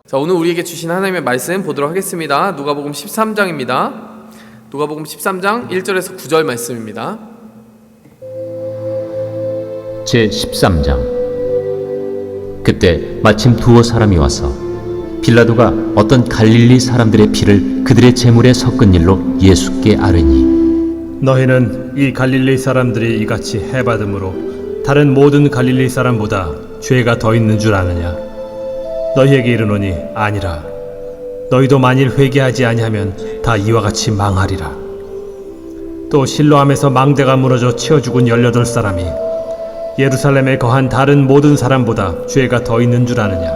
자, 오늘 우리에게 주신 하나님의 말씀 보도록 하겠습니다. 누가복음 13장입니다. 누가복음 13장 1절에서 9절 말씀입니다. 제13장. 그때 마침 두어 사람이 와서 빌라도가 어떤 갈릴리 사람들의 피를 그들의 제물에 섞은 일로 예수께 아뢰니, 너희는 이 갈릴리 사람들이 이같이 해받음으로 다른 모든 갈릴리 사람보다 죄가 더 있는 줄 아느냐? 너희에게 이르노니 아니라. 너희도 만일 회개하지 아니하면 다 이와 같이 망하리라. 또 실로암에서 망대가 무너져 치어 죽은 18사람이 예루살렘에 거한 다른 모든 사람보다 죄가 더 있는 줄 아느냐?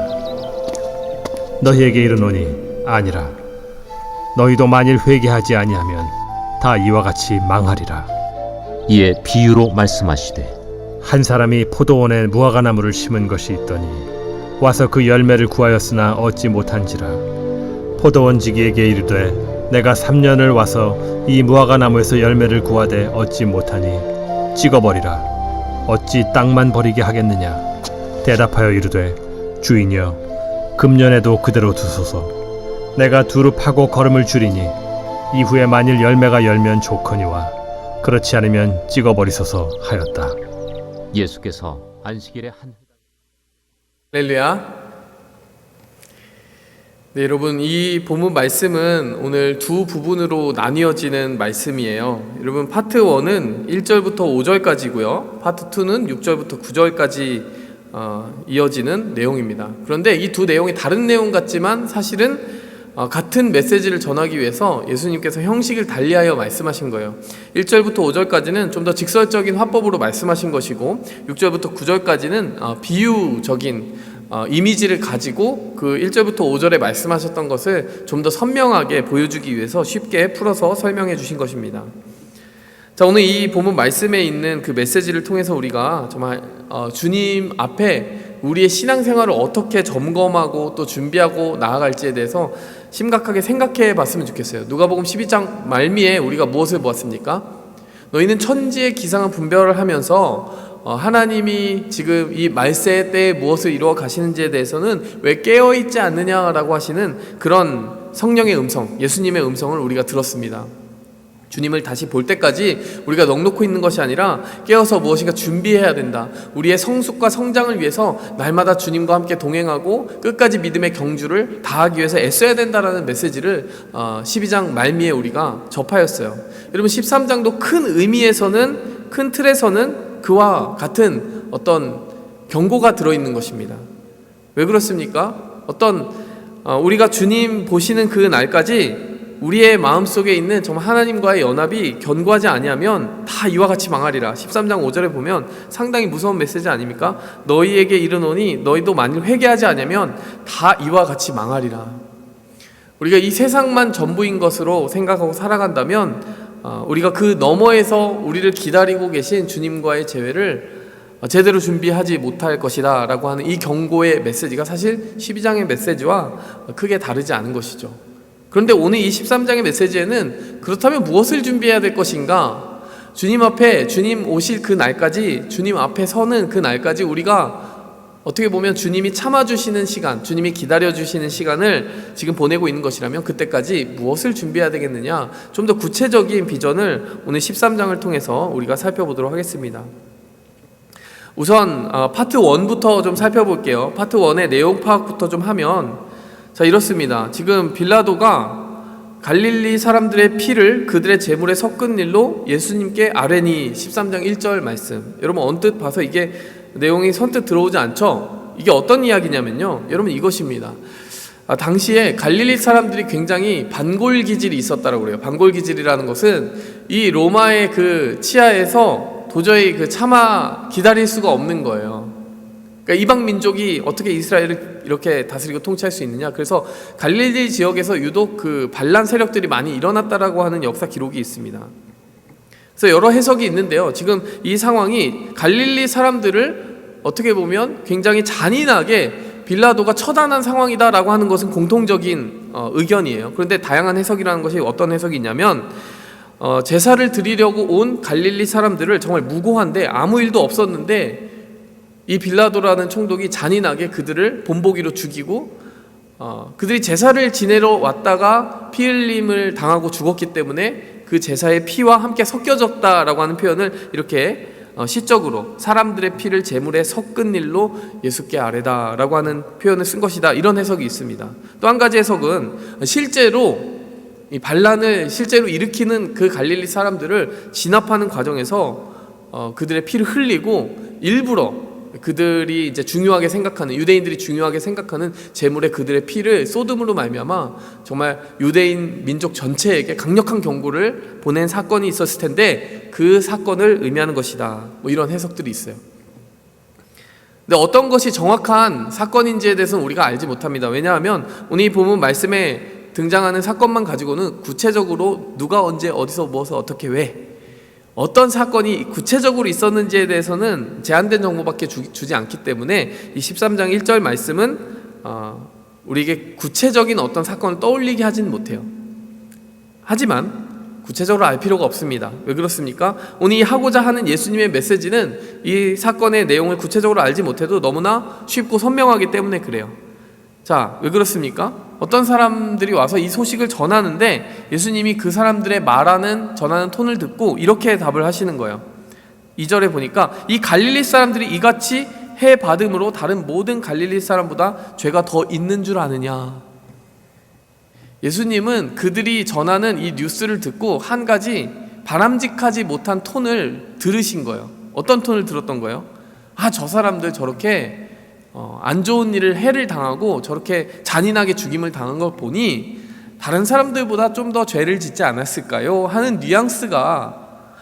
너희에게 이르노니 아니라. 너희도 만일 회개하지 아니하면 다 이와 같이 망하리라. 이에 비유로 말씀하시되, 한 사람이 포도원에 무화과나무를 심은 것이 있더니 와서 그 열매를 구하였으나 얻지 못한지라. 포도원지기에게 이르되, 내가 3년을 와서 이 무화과나무에서 열매를 구하되 얻지 못하니 찍어버리라. 어찌 땅만 버리게 하겠느냐? 대답하여 이르되, 주인이여, 금년에도 그대로 두소서. 내가 두루 파고 거름을 줄이니 이후에 만일 열매가 열면 좋거니와 그렇지 않으면 찍어버리소서 하였다. 예수께서 안식일에 한 할렐루야. 네, 여러분, 이 본문 말씀은 오늘 두 부분으로 나뉘어지는 말씀이에요. 여러분, 파트 1은 1절부터 5절까지고요. 파트 2는 6절부터 9절까지 이어지는 내용입니다. 그런데 이 두 내용이 다른 내용 같지만 사실은 같은 메시지를 전하기 위해서 예수님께서 형식을 달리하여 말씀하신 거예요. 1절부터 5절까지는 좀 더 직설적인 화법으로 말씀하신 것이고, 6절부터 9절까지는 비유적인 이미지를 가지고 그 1절부터 5절에 말씀하셨던 것을 좀 더 선명하게 보여주기 위해서 쉽게 풀어서 설명해 주신 것입니다. 자, 오늘 이 본문 말씀에 있는 그 메시지를 통해서 우리가 정말 주님 앞에 우리의 신앙생활을 어떻게 점검하고 또 준비하고 나아갈지에 대해서 심각하게 생각해 봤으면 좋겠어요. 누가복음 12장 말미에 우리가 무엇을 보았습니까? 너희는 천지의 기상을 분별을 하면서 하나님이 지금 이 말세 때에 무엇을 이루어 가시는지에 대해서는 왜 깨어있지 않느냐라고 하시는 그런 성령의 음성, 예수님의 음성을 우리가 들었습니다. 주님을 다시 볼 때까지 우리가 넋놓고 있는 것이 아니라 깨어서 무엇인가 준비해야 된다. 우리의 성숙과 성장을 위해서 날마다 주님과 함께 동행하고 끝까지 믿음의 경주를 다하기 위해서 애써야 된다라는 메시지를 12장 말미에 우리가 접하였어요. 여러분, 13장도 큰 의미에서는, 큰 틀에서는 그와 같은 어떤 경고가 들어있는 것입니다. 왜 그렇습니까? 우리가 주님 보시는 그 날까지 우리의 마음속에 있는 정말 하나님과의 연합이 견고하지 아니하면 다 이와 같이 망하리라. 13장 5절에 보면 상당히 무서운 메시지 아닙니까? 너희에게 이르노니 너희도 만일 회개하지 않으면 다 이와 같이 망하리라. 우리가 이 세상만 전부인 것으로 생각하고 살아간다면 우리가 그 너머에서 우리를 기다리고 계신 주님과의 재회를 제대로 준비하지 못할 것이다 라고 하는 이 경고의 메시지가 사실 12장의 메시지와 크게 다르지 않은 것이죠. 그런데 오늘 이 13장의 메시지에는 그렇다면 무엇을 준비해야 될 것인가? 주님 앞에, 주님 오실 그 날까지, 주님 앞에 서는 그 날까지 우리가 어떻게 보면 주님이 참아주시는 시간, 주님이 기다려주시는 시간을 지금 보내고 있는 것이라면 그때까지 무엇을 준비해야 되겠느냐? 좀 더 구체적인 비전을 오늘 13장을 통해서 우리가 살펴보도록 하겠습니다. 우선 파트 1부터 좀 살펴볼게요. 파트 1의 내용 파악부터 좀 하면, 자, 이렇습니다. 지금 빌라도가 갈릴리 사람들의 피를 그들의 제물에 섞은 일로 예수님께 아뢰니 13장 1절 말씀. 여러분, 언뜻 봐서 이게 내용이 선뜻 들어오지 않죠? 이게 어떤 이야기냐면요, 여러분, 이것입니다. 당시에 갈릴리 사람들이 굉장히 반골기질이 있었다라고 그래요. 반골기질이라는 것은 이 로마의 그 치하에서 도저히 참아 기다릴 수가 없는 거예요. 그러니까 이방 민족이 어떻게 이스라엘을 이렇게 다스리고 통치할 수 있느냐. 그래서 갈릴리 지역에서 유독 그 반란 세력들이 많이 일어났다라고 하는 역사 기록이 있습니다. 그래서 여러 해석이 있는데요. 지금 이 상황이 갈릴리 사람들을 어떻게 보면 굉장히 잔인하게 빌라도가 처단한 상황이다라고 하는 것은 공통적인 의견이에요. 그런데 다양한 해석이라는 것이 어떤 해석이 있냐면, 제사를 드리려고 온 갈릴리 사람들을 정말 무고한데 아무 일도 없었는데 이 빌라도라는 총독이 잔인하게 그들을 본보기로 죽이고 그들이 제사를 지내러 왔다가 피 흘림을 당하고 죽었기 때문에 그 제사의 피와 함께 섞여졌다라고 하는 표현을 이렇게 시적으로 사람들의 피를 제물에 섞은 일로 예수께 아뢰다라고 하는 표현을 쓴 것이다, 이런 해석이 있습니다. 또 한 가지 해석은 실제로 이 반란을 실제로 일으키는 그 갈릴리 사람들을 진압하는 과정에서 그들의 피를 흘리고 일부러 그들이 이제 중요하게 생각하는, 유대인들이 중요하게 생각하는 제물에 그들의 피를 쏟음으로 말미암아 정말 유대인 민족 전체에게 강력한 경고를 보낸 사건이 있었을 텐데 그 사건을 의미하는 것이다, 뭐 이런 해석들이 있어요. 근데 어떤 것이 정확한 사건인지에 대해서는 우리가 알지 못합니다. 왜냐하면 오늘 이 본문 말씀에 등장하는 사건만 가지고는 구체적으로 누가 언제 어디서 무엇을 어떻게 왜 어떤 사건이 구체적으로 있었는지에 대해서는 제한된 정보밖에 주지 않기 때문에 이 13장 1절 말씀은 우리에게 구체적인 어떤 사건을 떠올리게 하진 못해요. 하지만 구체적으로 알 필요가 없습니다. 왜 그렇습니까? 오늘 이 하고자 하는 예수님의 메시지는 이 사건의 내용을 구체적으로 알지 못해도 너무나 쉽고 선명하기 때문에 그래요. 자, 왜 그렇습니까? 어떤 사람들이 와서 이 소식을 전하는데 예수님이 그 사람들의 전하는 톤을 듣고 이렇게 답을 하시는 거예요. 2절에 보니까 이 갈릴리 사람들이 이같이 해 받음으로 다른 모든 갈릴리 사람보다 죄가 더 있는 줄 아느냐. 예수님은 그들이 전하는 이 뉴스를 듣고 한 가지 바람직하지 못한 톤을 들으신 거예요. 어떤 톤을 들었던 거예요? 저 사람들 저렇게 안 좋은 일을 해를 당하고 저렇게 잔인하게 죽임을 당한 걸 보니 다른 사람들보다 좀 더 죄를 짓지 않았을까요? 하는 뉘앙스가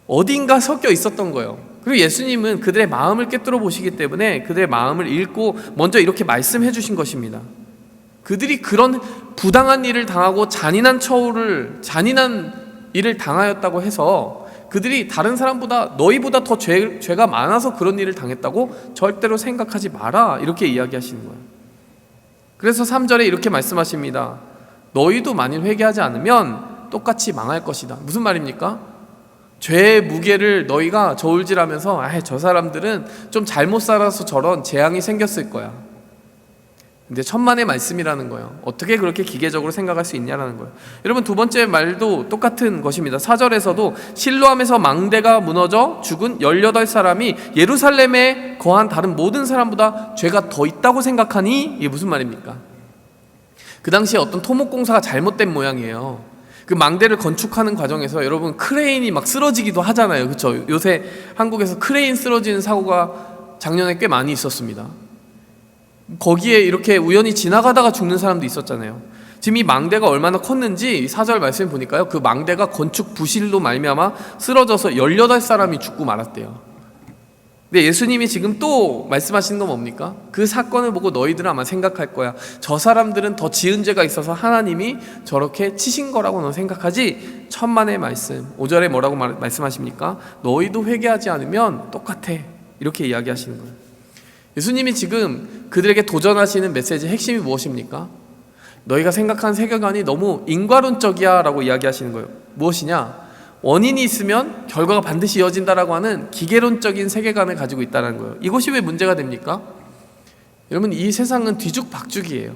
어딘가 섞여 있었던 거예요. 그리고 예수님은 그들의 마음을 꿰뚫어 보시기 때문에 그들의 마음을 읽고 먼저 이렇게 말씀해 주신 것입니다. 그들이 그런 부당한 일을 당하고 잔인한 일을 당하였다고 해서 그들이 다른 사람보다 너희보다 더 죄가 많아서 그런 일을 당했다고 절대로 생각하지 마라, 이렇게 이야기하시는 거예요. 그래서 3절에 이렇게 말씀하십니다. 너희도 만일 회개하지 않으면 똑같이 망할 것이다. 무슨 말입니까? 죄의 무게를 너희가 저울질하면서 저 사람들은 좀 잘못 살아서 저런 재앙이 생겼을 거야. 근데 천만의 말씀이라는 거예요. 어떻게 그렇게 기계적으로 생각할 수 있냐라는 거예요. 여러분, 두 번째 말도 똑같은 것입니다. 4절에서도 실로암에서 망대가 무너져 죽은 18사람이 예루살렘에 거한 다른 모든 사람보다 죄가 더 있다고 생각하니, 이게 무슨 말입니까? 그 당시에 어떤 토목공사가 잘못된 모양이에요. 그 망대를 건축하는 과정에서 여러분 크레인이 막 쓰러지기도 하잖아요. 그렇죠? 요새 한국에서 크레인 쓰러지는 사고가 작년에 꽤 많이 있었습니다. 거기에 이렇게 우연히 지나가다가 죽는 사람도 있었잖아요. 지금 이 망대가 얼마나 컸는지 4절 말씀 보니까요, 그 망대가 건축 부실로 말미암아 쓰러져서 18사람이 죽고 말았대요. 근데 예수님이 지금 또 말씀하시는 건 뭡니까? 그 사건을 보고 너희들은 아마 생각할 거야. 저 사람들은 더 지은 죄가 있어서 하나님이 저렇게 치신 거라고 너 생각하지? 천만의 말씀. 5절에 뭐라고 말씀하십니까? 너희도 회개하지 않으면 똑같아, 이렇게 이야기하시는 거예요. 예수님이 지금 그들에게 도전하시는 메시지의 핵심이 무엇입니까? 너희가 생각한 세계관이 너무 인과론적이야 라고 이야기하시는 거예요. 무엇이냐? 원인이 있으면 결과가 반드시 이어진다라고 하는 기계론적인 세계관을 가지고 있다는 거예요. 이것이 왜 문제가 됩니까? 여러분, 이 세상은 뒤죽박죽이에요.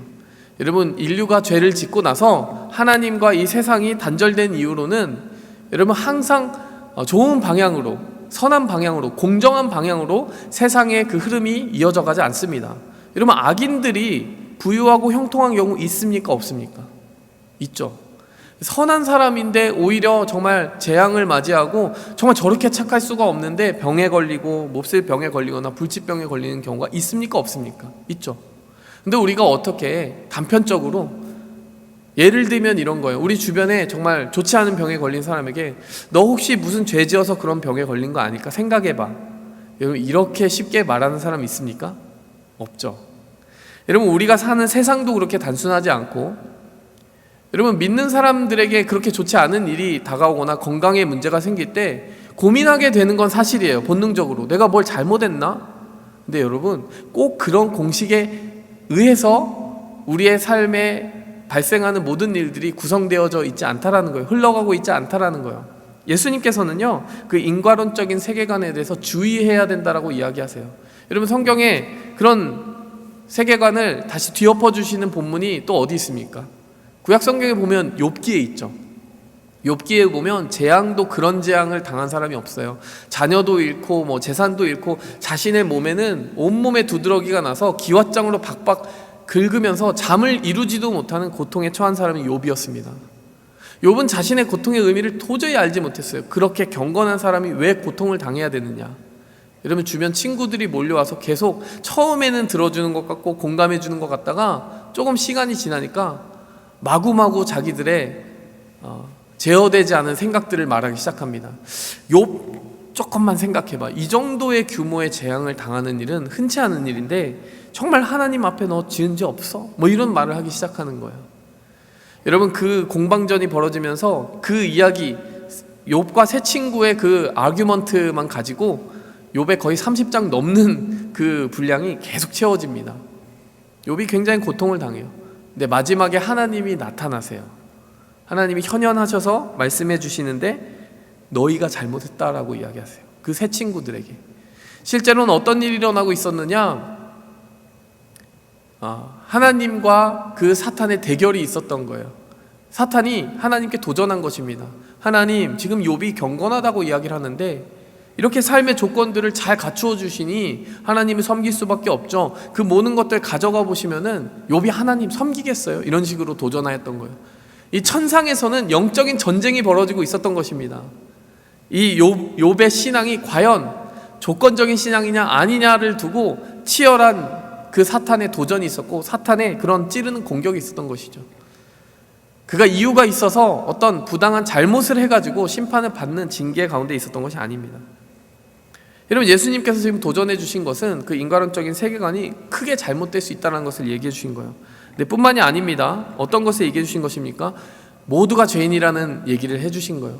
여러분, 인류가 죄를 짓고 나서 하나님과 이 세상이 단절된 이후로는 여러분 항상 좋은 방향으로, 선한 방향으로, 공정한 방향으로 세상의 그 흐름이 이어져 가지 않습니다. 여러분, 악인들이 부유하고 형통한 경우 있습니까? 없습니까? 있죠. 선한 사람인데 오히려 정말 재앙을 맞이하고 정말 저렇게 착할 수가 없는데 병에 걸리고 몹쓸 병에 걸리거나 불치병에 걸리는 경우가 있습니까? 없습니까? 있죠. 근데 우리가 어떻게 단편적으로, 예를 들면 이런 거예요. 우리 주변에 정말 좋지 않은 병에 걸린 사람에게 너 혹시 무슨 죄 지어서 그런 병에 걸린 거 아닐까? 생각해봐. 여러분, 이렇게 쉽게 말하는 사람 있습니까? 없죠. 여러분, 우리가 사는 세상도 그렇게 단순하지 않고, 여러분, 믿는 사람들에게 그렇게 좋지 않은 일이 다가오거나 건강에 문제가 생길 때 고민하게 되는 건 사실이에요. 본능적으로 내가 뭘 잘못했나? 근데 여러분, 꼭 그런 공식에 의해서 우리의 삶에 발생하는 모든 일들이 구성되어져 있지 않다라는 거예요. 흘러가고 있지 않다라는 거예요. 예수님께서는요, 그 인과론적인 세계관에 대해서 주의해야 된다라고 이야기하세요. 여러분, 성경에 그런 세계관을 다시 뒤엎어 주시는 본문이 또 어디 있습니까? 구약 성경에 보면 욥기에 있죠. 욥기에 보면 재앙도 그런 재앙을 당한 사람이 없어요. 자녀도 잃고 뭐 재산도 잃고 자신의 몸에는 온몸에 두드러기가 나서 기왓장으로 박박 긁으면서 잠을 이루지도 못하는 고통에 처한 사람이 욥이었습니다. 욥은 자신의 고통의 의미를 도저히 알지 못했어요. 그렇게 경건한 사람이 왜 고통을 당해야 되느냐. 여러분, 주변 친구들이 몰려와서 계속 처음에는 들어주는 것 같고 공감해 주는 것 같다가 조금 시간이 지나니까 마구마구 자기들의 제어되지 않은 생각들을 말하기 시작합니다. 욥 조금만 생각해봐. 이 정도의 규모의 재앙을 당하는 일은 흔치 않은 일인데 정말 하나님 앞에 너 지은 죄 없어? 뭐 이런 말을 하기 시작하는 거예요. 여러분, 그 공방전이 벌어지면서 그 이야기, 욥과 세 친구의 그 아규먼트만 가지고 욥의 거의 30장 넘는 그 분량이 계속 채워집니다. 욥이 굉장히 고통을 당해요. 근데 마지막에 하나님이 나타나세요. 하나님이 현현하셔서 말씀해 주시는데 너희가 잘못했다라고 이야기하세요. 그 세 친구들에게. 실제로는 어떤 일이 일어나고 있었느냐? 하나님과 그 사탄의 대결이 있었던 거예요. 사탄이 하나님께 도전한 것입니다. 하나님, 지금 욥이 경건하다고 이야기를 하는데 이렇게 삶의 조건들을 잘 갖추어 주시니 하나님을 섬길 수밖에 없죠. 그 모든 것들 가져가 보시면은 욥이 하나님 섬기겠어요? 이런 식으로 도전하였던 거예요. 이 천상에서는 영적인 전쟁이 벌어지고 있었던 것입니다. 이 욥의 신앙이 과연 조건적인 신앙이냐 아니냐를 두고 치열한 그 사탄의 도전이 있었고 사탄의 그런 찌르는 공격이 있었던 것이죠. 그가 이유가 있어서 어떤 부당한 잘못을 해가지고 심판을 받는 징계 가운데 있었던 것이 아닙니다. 여러분, 예수님께서 지금 도전해 주신 것은 그 인간론적인 세계관이 크게 잘못될 수 있다는 것을 얘기해 주신 거예요. 근데 뿐만이 아닙니다. 어떤 것을 얘기해 주신 것입니까? 모두가 죄인이라는 얘기를 해 주신 거예요.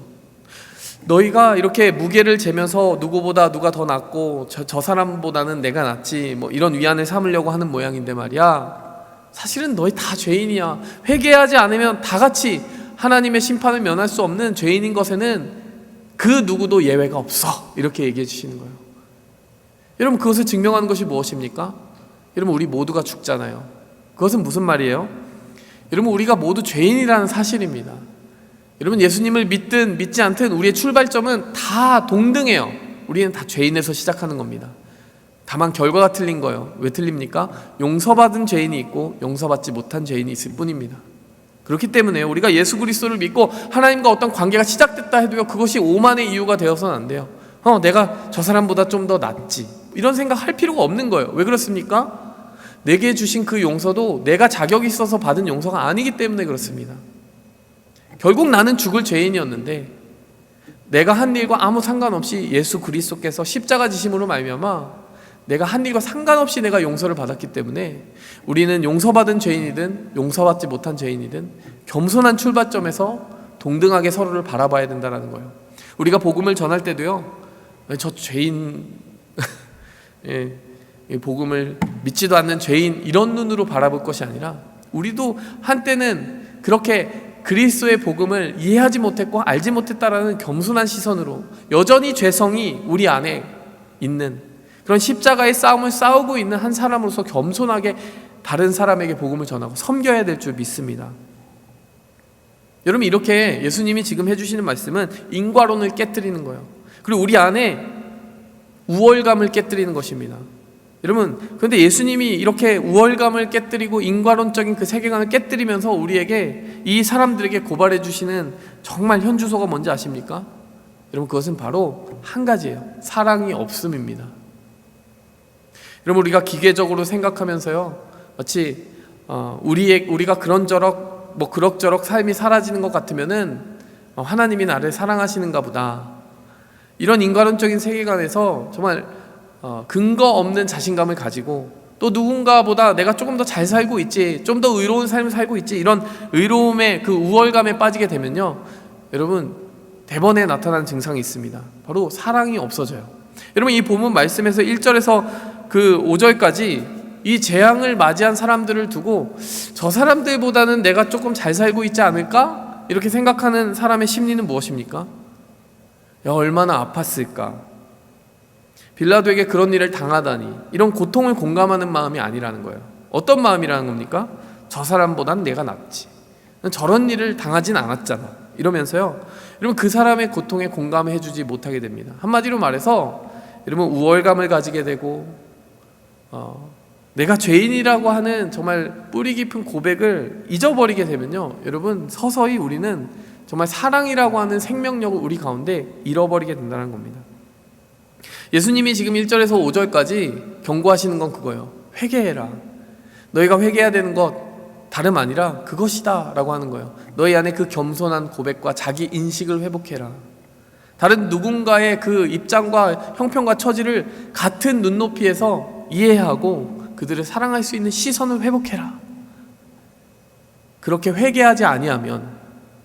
너희가 이렇게 무게를 재면서 누구보다 누가 더 낫고 저 사람보다는 내가 낫지 뭐 이런 위안을 삼으려고 하는 모양인데 말이야, 사실은 너희 다 죄인이야. 회개하지 않으면 다 같이 하나님의 심판을 면할 수 없는 죄인인 것에는 그 누구도 예외가 없어. 이렇게 얘기해 주시는 거예요. 여러분, 그것을 증명하는 것이 무엇입니까? 여러분, 우리 모두가 죽잖아요. 그것은 무슨 말이에요? 여러분, 우리가 모두 죄인이라는 사실입니다. 여러분, 예수님을 믿든 믿지 않든 우리의 출발점은 다 동등해요. 우리는 다 죄인에서 시작하는 겁니다. 다만 결과가 틀린 거예요. 왜 틀립니까? 용서받은 죄인이 있고 용서받지 못한 죄인이 있을 뿐입니다. 그렇기 때문에 우리가 예수 그리스도를 믿고 하나님과 어떤 관계가 시작됐다 해도요, 그것이 오만의 이유가 되어서는 안 돼요. 내가 저 사람보다 좀 더 낫지, 이런 생각 할 필요가 없는 거예요. 왜 그렇습니까? 내게 주신 그 용서도 내가 자격이 있어서 받은 용서가 아니기 때문에 그렇습니다. 결국 나는 죽을 죄인이었는데 내가 한 일과 아무 상관없이 예수 그리스도께서 십자가 지심으로 말미암아 내가 한 일과 상관없이 내가 용서를 받았기 때문에 우리는 용서받은 죄인이든 용서받지 못한 죄인이든 겸손한 출발점에서 동등하게 서로를 바라봐야 된다는 거예요. 우리가 복음을 전할 때도요, 저 죄인 복음을 믿지도 않는 죄인 이런 눈으로 바라볼 것이 아니라 우리도 한때는 그렇게 그리스도의 복음을 이해하지 못했고 알지 못했다라는 겸손한 시선으로 여전히 죄성이 우리 안에 있는 그런 십자가의 싸움을 싸우고 있는 한 사람으로서 겸손하게 다른 사람에게 복음을 전하고 섬겨야 될 줄 믿습니다. 여러분, 이렇게 예수님이 지금 해주시는 말씀은 인과론을 깨뜨리는 거예요. 그리고 우리 안에 우월감을 깨뜨리는 것입니다. 여러분, 그런데 예수님이 이렇게 우월감을 깨뜨리고 인과론적인 그 세계관을 깨뜨리면서 우리에게, 이 사람들에게 고발해 주시는 정말 현주소가 뭔지 아십니까? 여러분, 그것은 바로 한 가지예요. 사랑이 없음입니다. 여러분, 우리가 기계적으로 생각하면서요, 마치 우리가 그럭저럭 삶이 사라지는 것 같으면은 하나님이 나를 사랑하시는가 보다, 이런 인간론적인 세계관에서 정말 근거 없는 자신감을 가지고 또 누군가보다 내가 조금 더 잘 살고 있지, 좀 더 의로운 삶을 살고 있지, 이런 의로움의 그 우월감에 빠지게 되면요, 여러분, 대번에 나타나는 증상이 있습니다. 바로 사랑이 없어져요. 여러분, 이 본문 말씀에서 1절에서 그 5절까지 이 재앙을 맞이한 사람들을 두고 저 사람들보다는 내가 조금 잘 살고 있지 않을까? 이렇게 생각하는 사람의 심리는 무엇입니까? 야, 얼마나 아팠을까? 빌라도에게 그런 일을 당하다니, 이런 고통을 공감하는 마음이 아니라는 거예요. 어떤 마음이라는 겁니까? 저 사람보단 내가 낫지, 저런 일을 당하진 않았잖아, 이러면서요, 여러분 그 사람의 고통에 공감해 주지 못하게 됩니다. 한마디로 말해서 여러분 우월감을 가지게 되고 내가 죄인이라고 하는 정말 뿌리 깊은 고백을 잊어버리게 되면요, 여러분 서서히 우리는 정말 사랑이라고 하는 생명력을 우리 가운데 잃어버리게 된다는 겁니다. 예수님이 지금 1절에서 5절까지 경고하시는 건 그거예요. 회개해라. 너희가 회개해야 되는 것 다름 아니라 그것이다 라고 하는 거예요. 너희 안에 그 겸손한 고백과 자기 인식을 회복해라. 다른 누군가의 그 입장과 형편과 처지를 같은 눈높이에서 이해하고 그들을 사랑할 수 있는 시선을 회복해라. 그렇게 회개하지 아니하면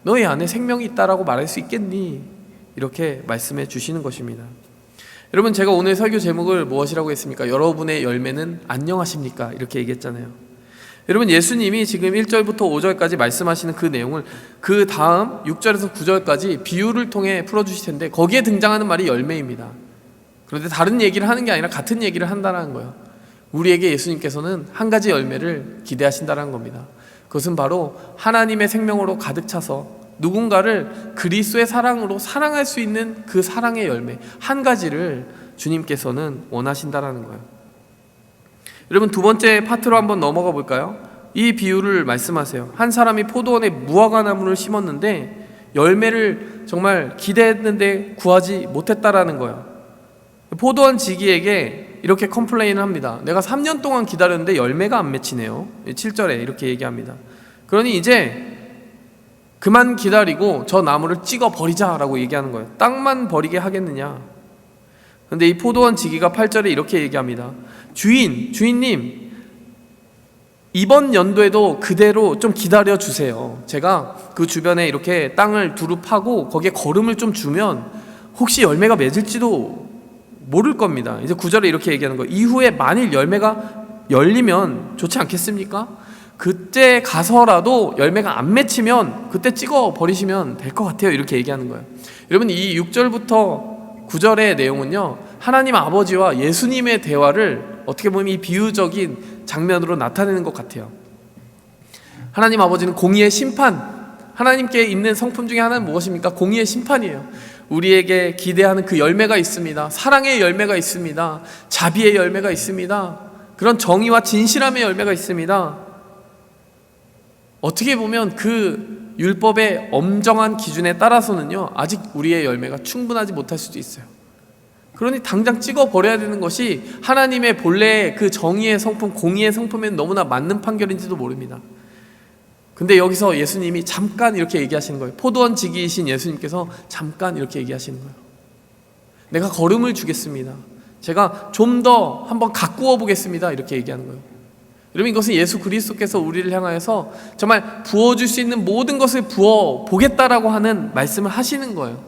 너희 안에 생명이 있다라고 말할 수 있겠니? 이렇게 말씀해 주시는 것입니다. 여러분, 제가 오늘 설교 제목을 무엇이라고 했습니까? 여러분의 열매는 안녕하십니까? 이렇게 얘기했잖아요. 여러분, 예수님이 지금 1절부터 5절까지 말씀하시는 그 내용을 그 다음 6절에서 9절까지 비유를 통해 풀어주실 텐데 거기에 등장하는 말이 열매입니다. 그런데 다른 얘기를 하는 게 아니라 같은 얘기를 한다는 거예요. 우리에게 예수님께서는 한 가지 열매를 기대하신다는 겁니다. 그것은 바로 하나님의 생명으로 가득 차서 누군가를 그리스도의 사랑으로 사랑할 수 있는 그 사랑의 열매 한 가지를 주님께서는 원하신다는 거예요. 여러분, 두 번째 파트로 한번 넘어가 볼까요? 이 비유를 말씀하세요. 한 사람이 포도원에 무화과 나무를 심었는데 열매를 정말 기대했는데 구하지 못했다라는 거예요. 포도원 지기에게 이렇게 컴플레인을 합니다. 내가 3년 동안 기다렸는데 열매가 안 맺히네요. 7절에 이렇게 얘기합니다. 그러니 이제 그만 기다리고 저 나무를 찍어 버리자라고 얘기하는 거예요. 땅만 버리게 하겠느냐. 그런데 이 포도원 지기가 8절에 이렇게 얘기합니다. 주인님, 이번 연도에도 그대로 좀 기다려 주세요. 제가 그 주변에 이렇게 땅을 두루 파고 거기에 거름을 좀 주면 혹시 열매가 맺을지도 모를 겁니다. 이제 9절에 이렇게 얘기하는 거예요. 이후에 만일 열매가 열리면 좋지 않겠습니까? 그때 가서라도 열매가 안 맺히면 그때 찍어 버리시면 될 것 같아요. 이렇게 얘기하는 거예요. 여러분, 이 6절부터 9절의 내용은요, 하나님 아버지와 예수님의 대화를 어떻게 보면 이 비유적인 장면으로 나타내는 것 같아요. 하나님 아버지는 공의의 심판, 하나님께 있는 성품 중에 하나는 무엇입니까? 공의의 심판이에요. 우리에게 기대하는 그 열매가 있습니다. 사랑의 열매가 있습니다. 자비의 열매가 있습니다. 그런 정의와 진실함의 열매가 있습니다. 어떻게 보면 그 율법의 엄정한 기준에 따라서는요, 아직 우리의 열매가 충분하지 못할 수도 있어요. 그러니 당장 찍어버려야 되는 것이 하나님의 본래의 그 정의의 성품, 공의의 성품에 너무나 맞는 판결인지도 모릅니다. 근데 여기서 예수님이 잠깐 이렇게 얘기하시는 거예요. 포도원 지기이신 예수님께서 잠깐 이렇게 얘기하시는 거예요. 내가 거름을 주겠습니다. 제가 좀 더 한번 가꾸어 보겠습니다. 이렇게 얘기하는 거예요. 여러분, 이것은 예수 그리스도께서 우리를 향하여서 정말 부어줄 수 있는 모든 것을 부어 보겠다라고 하는 말씀을 하시는 거예요.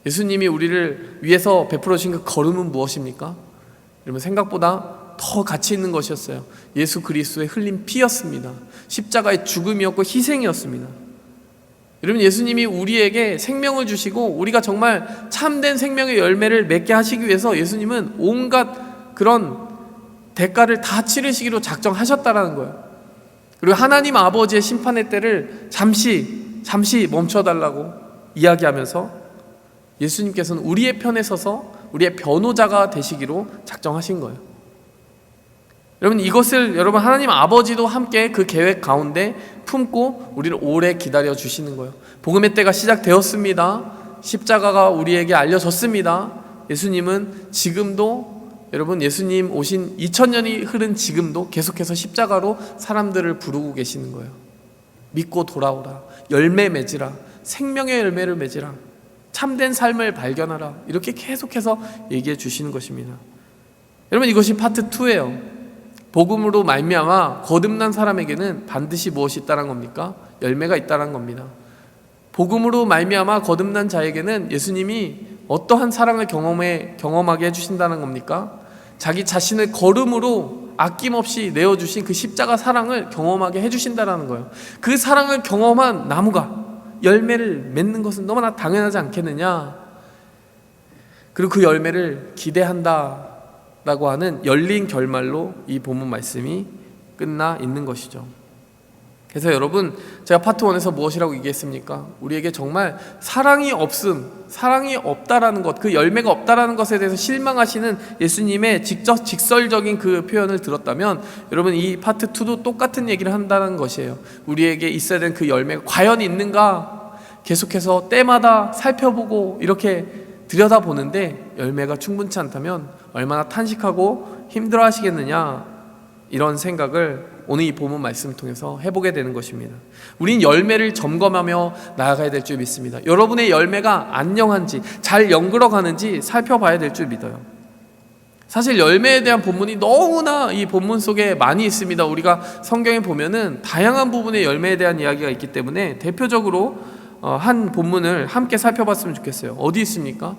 예수님이 우리를 위해서 베풀어 주신 그 거름은 무엇입니까? 여러분, 생각보다 더 가치 있는 것이었어요. 예수 그리스도의 흘린 피였습니다. 십자가의 죽음이었고 희생이었습니다. 여러분, 예수님이 우리에게 생명을 주시고 우리가 정말 참된 생명의 열매를 맺게 하시기 위해서 예수님은 온갖 그런 대가를 다 치르시기로 작정하셨다라는 거예요. 그리고 하나님 아버지의 심판의 때를 잠시 멈춰달라고 이야기하면서 예수님께서는 우리의 편에 서서 우리의 변호자가 되시기로 작정하신 거예요. 여러분, 이것을 여러분 하나님 아버지도 함께 그 계획 가운데 품고 우리를 오래 기다려 주시는 거예요. 복음의 때가 시작되었습니다. 십자가가 우리에게 알려졌습니다. 예수님은 지금도 여러분, 예수님 오신 2000년이 흐른 지금도 계속해서 십자가로 사람들을 부르고 계시는 거예요. 믿고 돌아오라, 열매 맺으라, 생명의 열매를 맺으라, 참된 삶을 발견하라, 이렇게 계속해서 얘기해 주시는 것입니다. 여러분, 이것이 파트 2예요. 복음으로 말미암아 거듭난 사람에게는 반드시 무엇이 있다는 겁니까? 열매가 있다는 겁니다. 복음으로 말미암아 거듭난 자에게는 예수님이 어떠한 사랑을 경험하게 해주신다는 겁니까? 자기 자신을 거름으로 아낌없이 내어주신 그 십자가 사랑을 경험하게 해주신다는 거예요. 그 사랑을 경험한 나무가 열매를 맺는 것은 너무나 당연하지 않겠느냐. 그리고 그 열매를 기대한다라고 하는 열린 결말로 이 본문 말씀이 끝나 있는 것이죠. 그래서 여러분, 제가 파트 1에서 무엇이라고 얘기했습니까? 우리에게 정말 사랑이 없다라는 것, 그 열매가 없다라는 것에 대해서 실망하시는 예수님의 직설적인 그 표현을 들었다면 여러분, 이 파트 2도 똑같은 얘기를 한다는 것이에요. 우리에게 있어야 되는 그 열매가 과연 있는가? 계속해서 때마다 살펴보고 이렇게 들여다보는데 열매가 충분치 않다면 얼마나 탄식하고 힘들어 하시겠느냐, 이런 생각을 오늘 이 본문 말씀을 통해서 해보게 되는 것입니다. 우린 열매를 점검하며 나아가야 될 줄 믿습니다. 여러분의 열매가 안녕한지, 잘 연결어가는지 살펴봐야 될 줄 믿어요. 사실 열매에 대한 본문이 너무나 이 본문 속에 많이 있습니다. 우리가 성경에 보면은 다양한 부분의 열매에 대한 이야기가 있기 때문에 대표적으로 한 본문을 함께 살펴봤으면 좋겠어요. 어디 있습니까?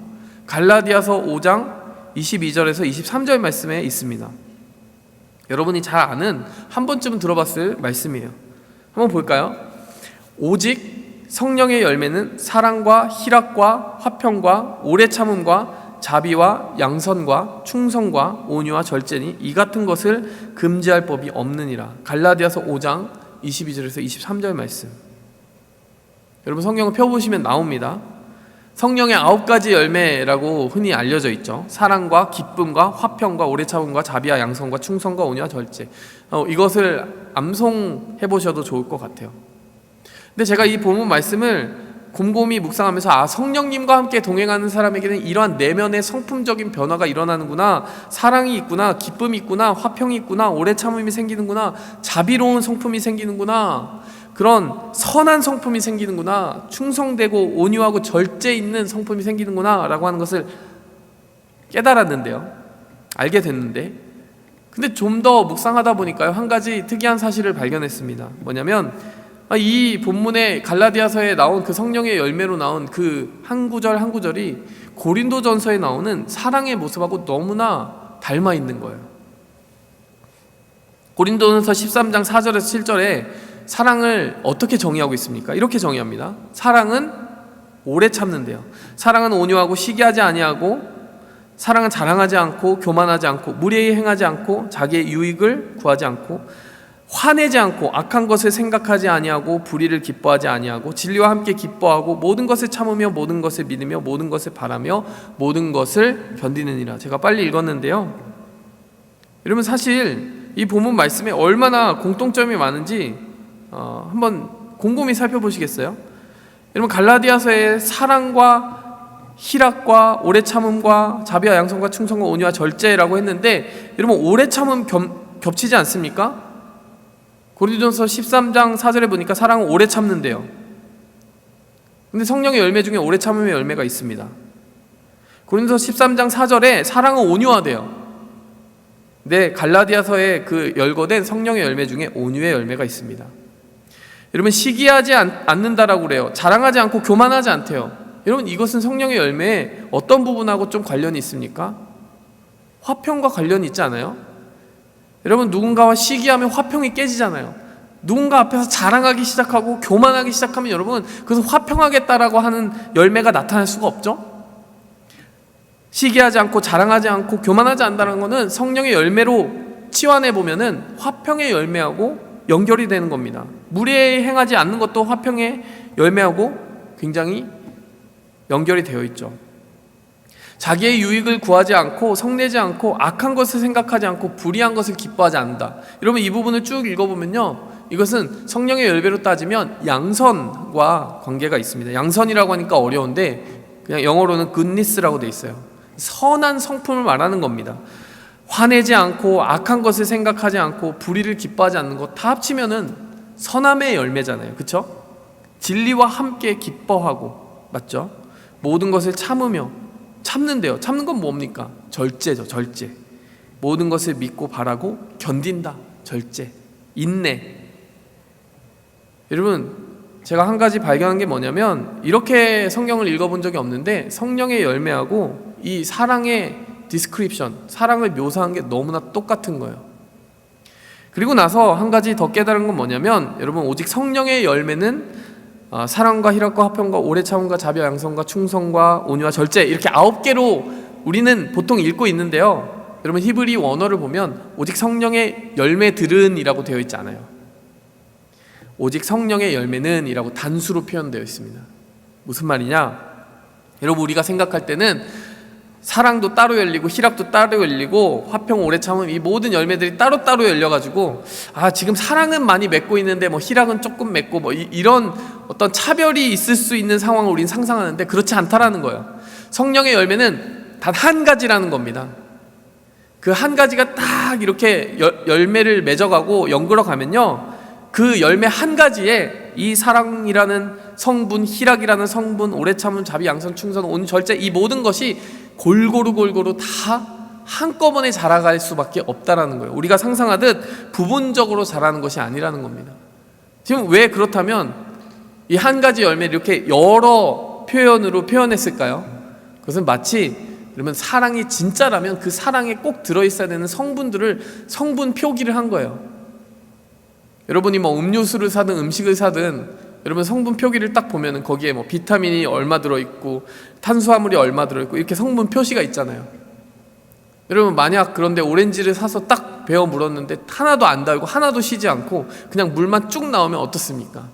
갈라디아서 5장 22절에서 23절 말씀에 있습니다. 여러분이 잘 아는, 한 번쯤은 들어봤을 말씀이에요. 한번 볼까요? 오직 성령의 열매는 사랑과 희락과 화평과 오래 참음과 자비와 양선과 충성과 온유와 절제니 이 같은 것을 금지할 법이 없느니라. 갈라디아서 5장 22절에서 23절 말씀. 여러분, 성경을 펴보시면 나옵니다. 성령의 9가지 열매라고 흔히 알려져 있죠. 사랑과 기쁨과 화평과 오래 참음과 자비와 양선과 충성과 온유와 절제. 이것을 암송해 보셔도 좋을 것 같아요. 근데 제가 이 본문 말씀을 곰곰이 묵상하면서 성령님과 함께 동행하는 사람에게는 이러한 내면의 성품적인 변화가 일어나는구나, 사랑이 있구나, 기쁨이 있구나, 화평이 있구나, 오래 참음이 생기는구나, 자비로운 성품이 생기는구나, 그런 선한 성품이 생기는구나, 충성되고 온유하고 절제 있는 성품이 생기는구나 라고 하는 것을 깨달았는데요, 알게 됐는데, 근데 좀 더 묵상하다 보니까요, 한 가지 특이한 사실을 발견했습니다. 뭐냐면 이 본문의 갈라디아서에 나온 그 성령의 열매로 나온 그 한 구절 한 구절이 고린도전서에 나오는 사랑의 모습하고 너무나 닮아 있는 거예요. 고린도전서 13장 4절에서 7절에 사랑을 어떻게 정의하고 있습니까? 이렇게 정의합니다. 사랑은 오래 참는데요. 사랑은 온유하고 시기하지 아니하고, 사랑은 자랑하지 않고 교만하지 않고 무례히 행하지 않고 자기의 유익을 구하지 않고 화내지 않고 악한 것을 생각하지 아니하고 불의를 기뻐하지 아니하고 진리와 함께 기뻐하고 모든 것을 참으며 모든 것을 믿으며 모든 것을 바라며 모든 것을 견디느니라. 제가 빨리 읽었는데요, 여러분, 사실 이 본문 말씀에 얼마나 공통점이 많은지 한번 곰곰이 살펴보시겠어요? 여러분, 갈라디아서의 사랑과 희락과 오래 참음과 자비와 양선과 충성과 온유와 절제라고 했는데, 여러분, 오래 참음 겹치지 않습니까? 고린도전서 13장 4절에 보니까 사랑은 오래 참는데요. 근데 성령의 열매 중에 오래 참음의 열매가 있습니다. 고린도전서 13장 4절에 사랑은 온유하대요. 근데 갈라디아서에 그 열거된 성령의 열매 중에 온유의 열매가 있습니다. 여러분, 시기하지 않는다라고 그래요. 자랑하지 않고 교만하지 않대요. 여러분, 이것은 성령의 열매의 어떤 부분하고 좀 관련이 있습니까? 화평과 관련이 있지 않아요? 여러분, 누군가와 시기하면 화평이 깨지잖아요. 누군가 앞에서 자랑하기 시작하고 교만하기 시작하면 여러분, 그것은 화평하겠다라고 하는 열매가 나타날 수가 없죠? 시기하지 않고 자랑하지 않고 교만하지 않는다는 것은 성령의 열매로 치환해 보면은 화평의 열매하고 연결이 되는 겁니다. 무례히 행하지 않는 것도 화평의 열매하고 굉장히 연결이 되어 있죠. 자기의 유익을 구하지 않고 성내지 않고 악한 것을 생각하지 않고 불의한 것을 기뻐하지 않는다. 여러분, 이 부분을 쭉 읽어보면요, 이것은 성령의 열매로 따지면 양선과 관계가 있습니다. 양선이라고 하니까 어려운데 그냥 영어로는 goodness라고 돼 있어요. 선한 성품을 말하는 겁니다. 화내지 않고 악한 것을 생각하지 않고 불의를 기뻐하지 않는 것 다 합치면은 선함의 열매잖아요. 그렇죠? 진리와 함께 기뻐하고, 맞죠? 모든 것을 참으며, 참는데요, 참는 건 뭡니까? 절제죠. 절제. 모든 것을 믿고 바라고 견딘다. 절제. 인내. 여러분, 제가 한 가지 발견한 게 뭐냐면, 이렇게 성경을 읽어본 적이 없는데 성령의 열매하고 이 사랑의 디스크립션, 사랑을 묘사한 게 너무나 똑같은 거예요. 그리고 나서 한 가지 더 깨달은 건 뭐냐면, 여러분, 오직 성령의 열매는 사랑과 희락과 화평과 오래 참음과 자비와 양선과 충성과 온유와 절제, 이렇게 9개로 우리는 보통 읽고 있는데요, 여러분 히브리 원어를 보면 오직 성령의 열매들은 이라고 되어 있지 않아요. 오직 성령의 열매는 이라고 단수로 표현되어 있습니다. 무슨 말이냐? 여러분 우리가 생각할 때는 사랑도 따로 열리고 희락도 따로 열리고 화평 오래 참음 이 모든 열매들이 따로따로 열려가지고 지금 사랑은 많이 맺고 있는데 뭐 희락은 조금 맺고 뭐 이런 어떤 차별이 있을 수 있는 상황을 우린 상상하는데 그렇지 않다라는 거예요. 성령의 열매는 단 한 가지라는 겁니다. 그 한 가지가 딱 이렇게 열매를 맺어가고 연결어 가면요, 그 열매 한 가지에 이 사랑이라는 성분, 희락이라는 성분, 오래 참음, 자비, 양선, 충성, 온유, 절제 이 모든 것이 골고루 다 한꺼번에 자라갈 수밖에 없다라는 거예요. 우리가 상상하듯 부분적으로 자라는 것이 아니라는 겁니다. 지금 왜 그렇다면 이 한 가지 열매를 이렇게 여러 표현으로 표현했을까요? 그것은 마치 그러면 사랑이 진짜라면 그 사랑에 꼭 들어있어야 되는 성분들을 성분 표기를 한 거예요. 여러분이 뭐 음료수를 사든 음식을 사든 여러분 성분 표기를 딱 보면은 거기에 뭐 비타민이 얼마 들어있고 탄수화물이 얼마 들어있고 이렇게 성분 표시가 있잖아요. 여러분 만약 그런데 오렌지를 사서 딱 베어 물었는데 하나도 안 달고 하나도 쉬지 않고 그냥 물만 쭉 나오면 어떻습니까?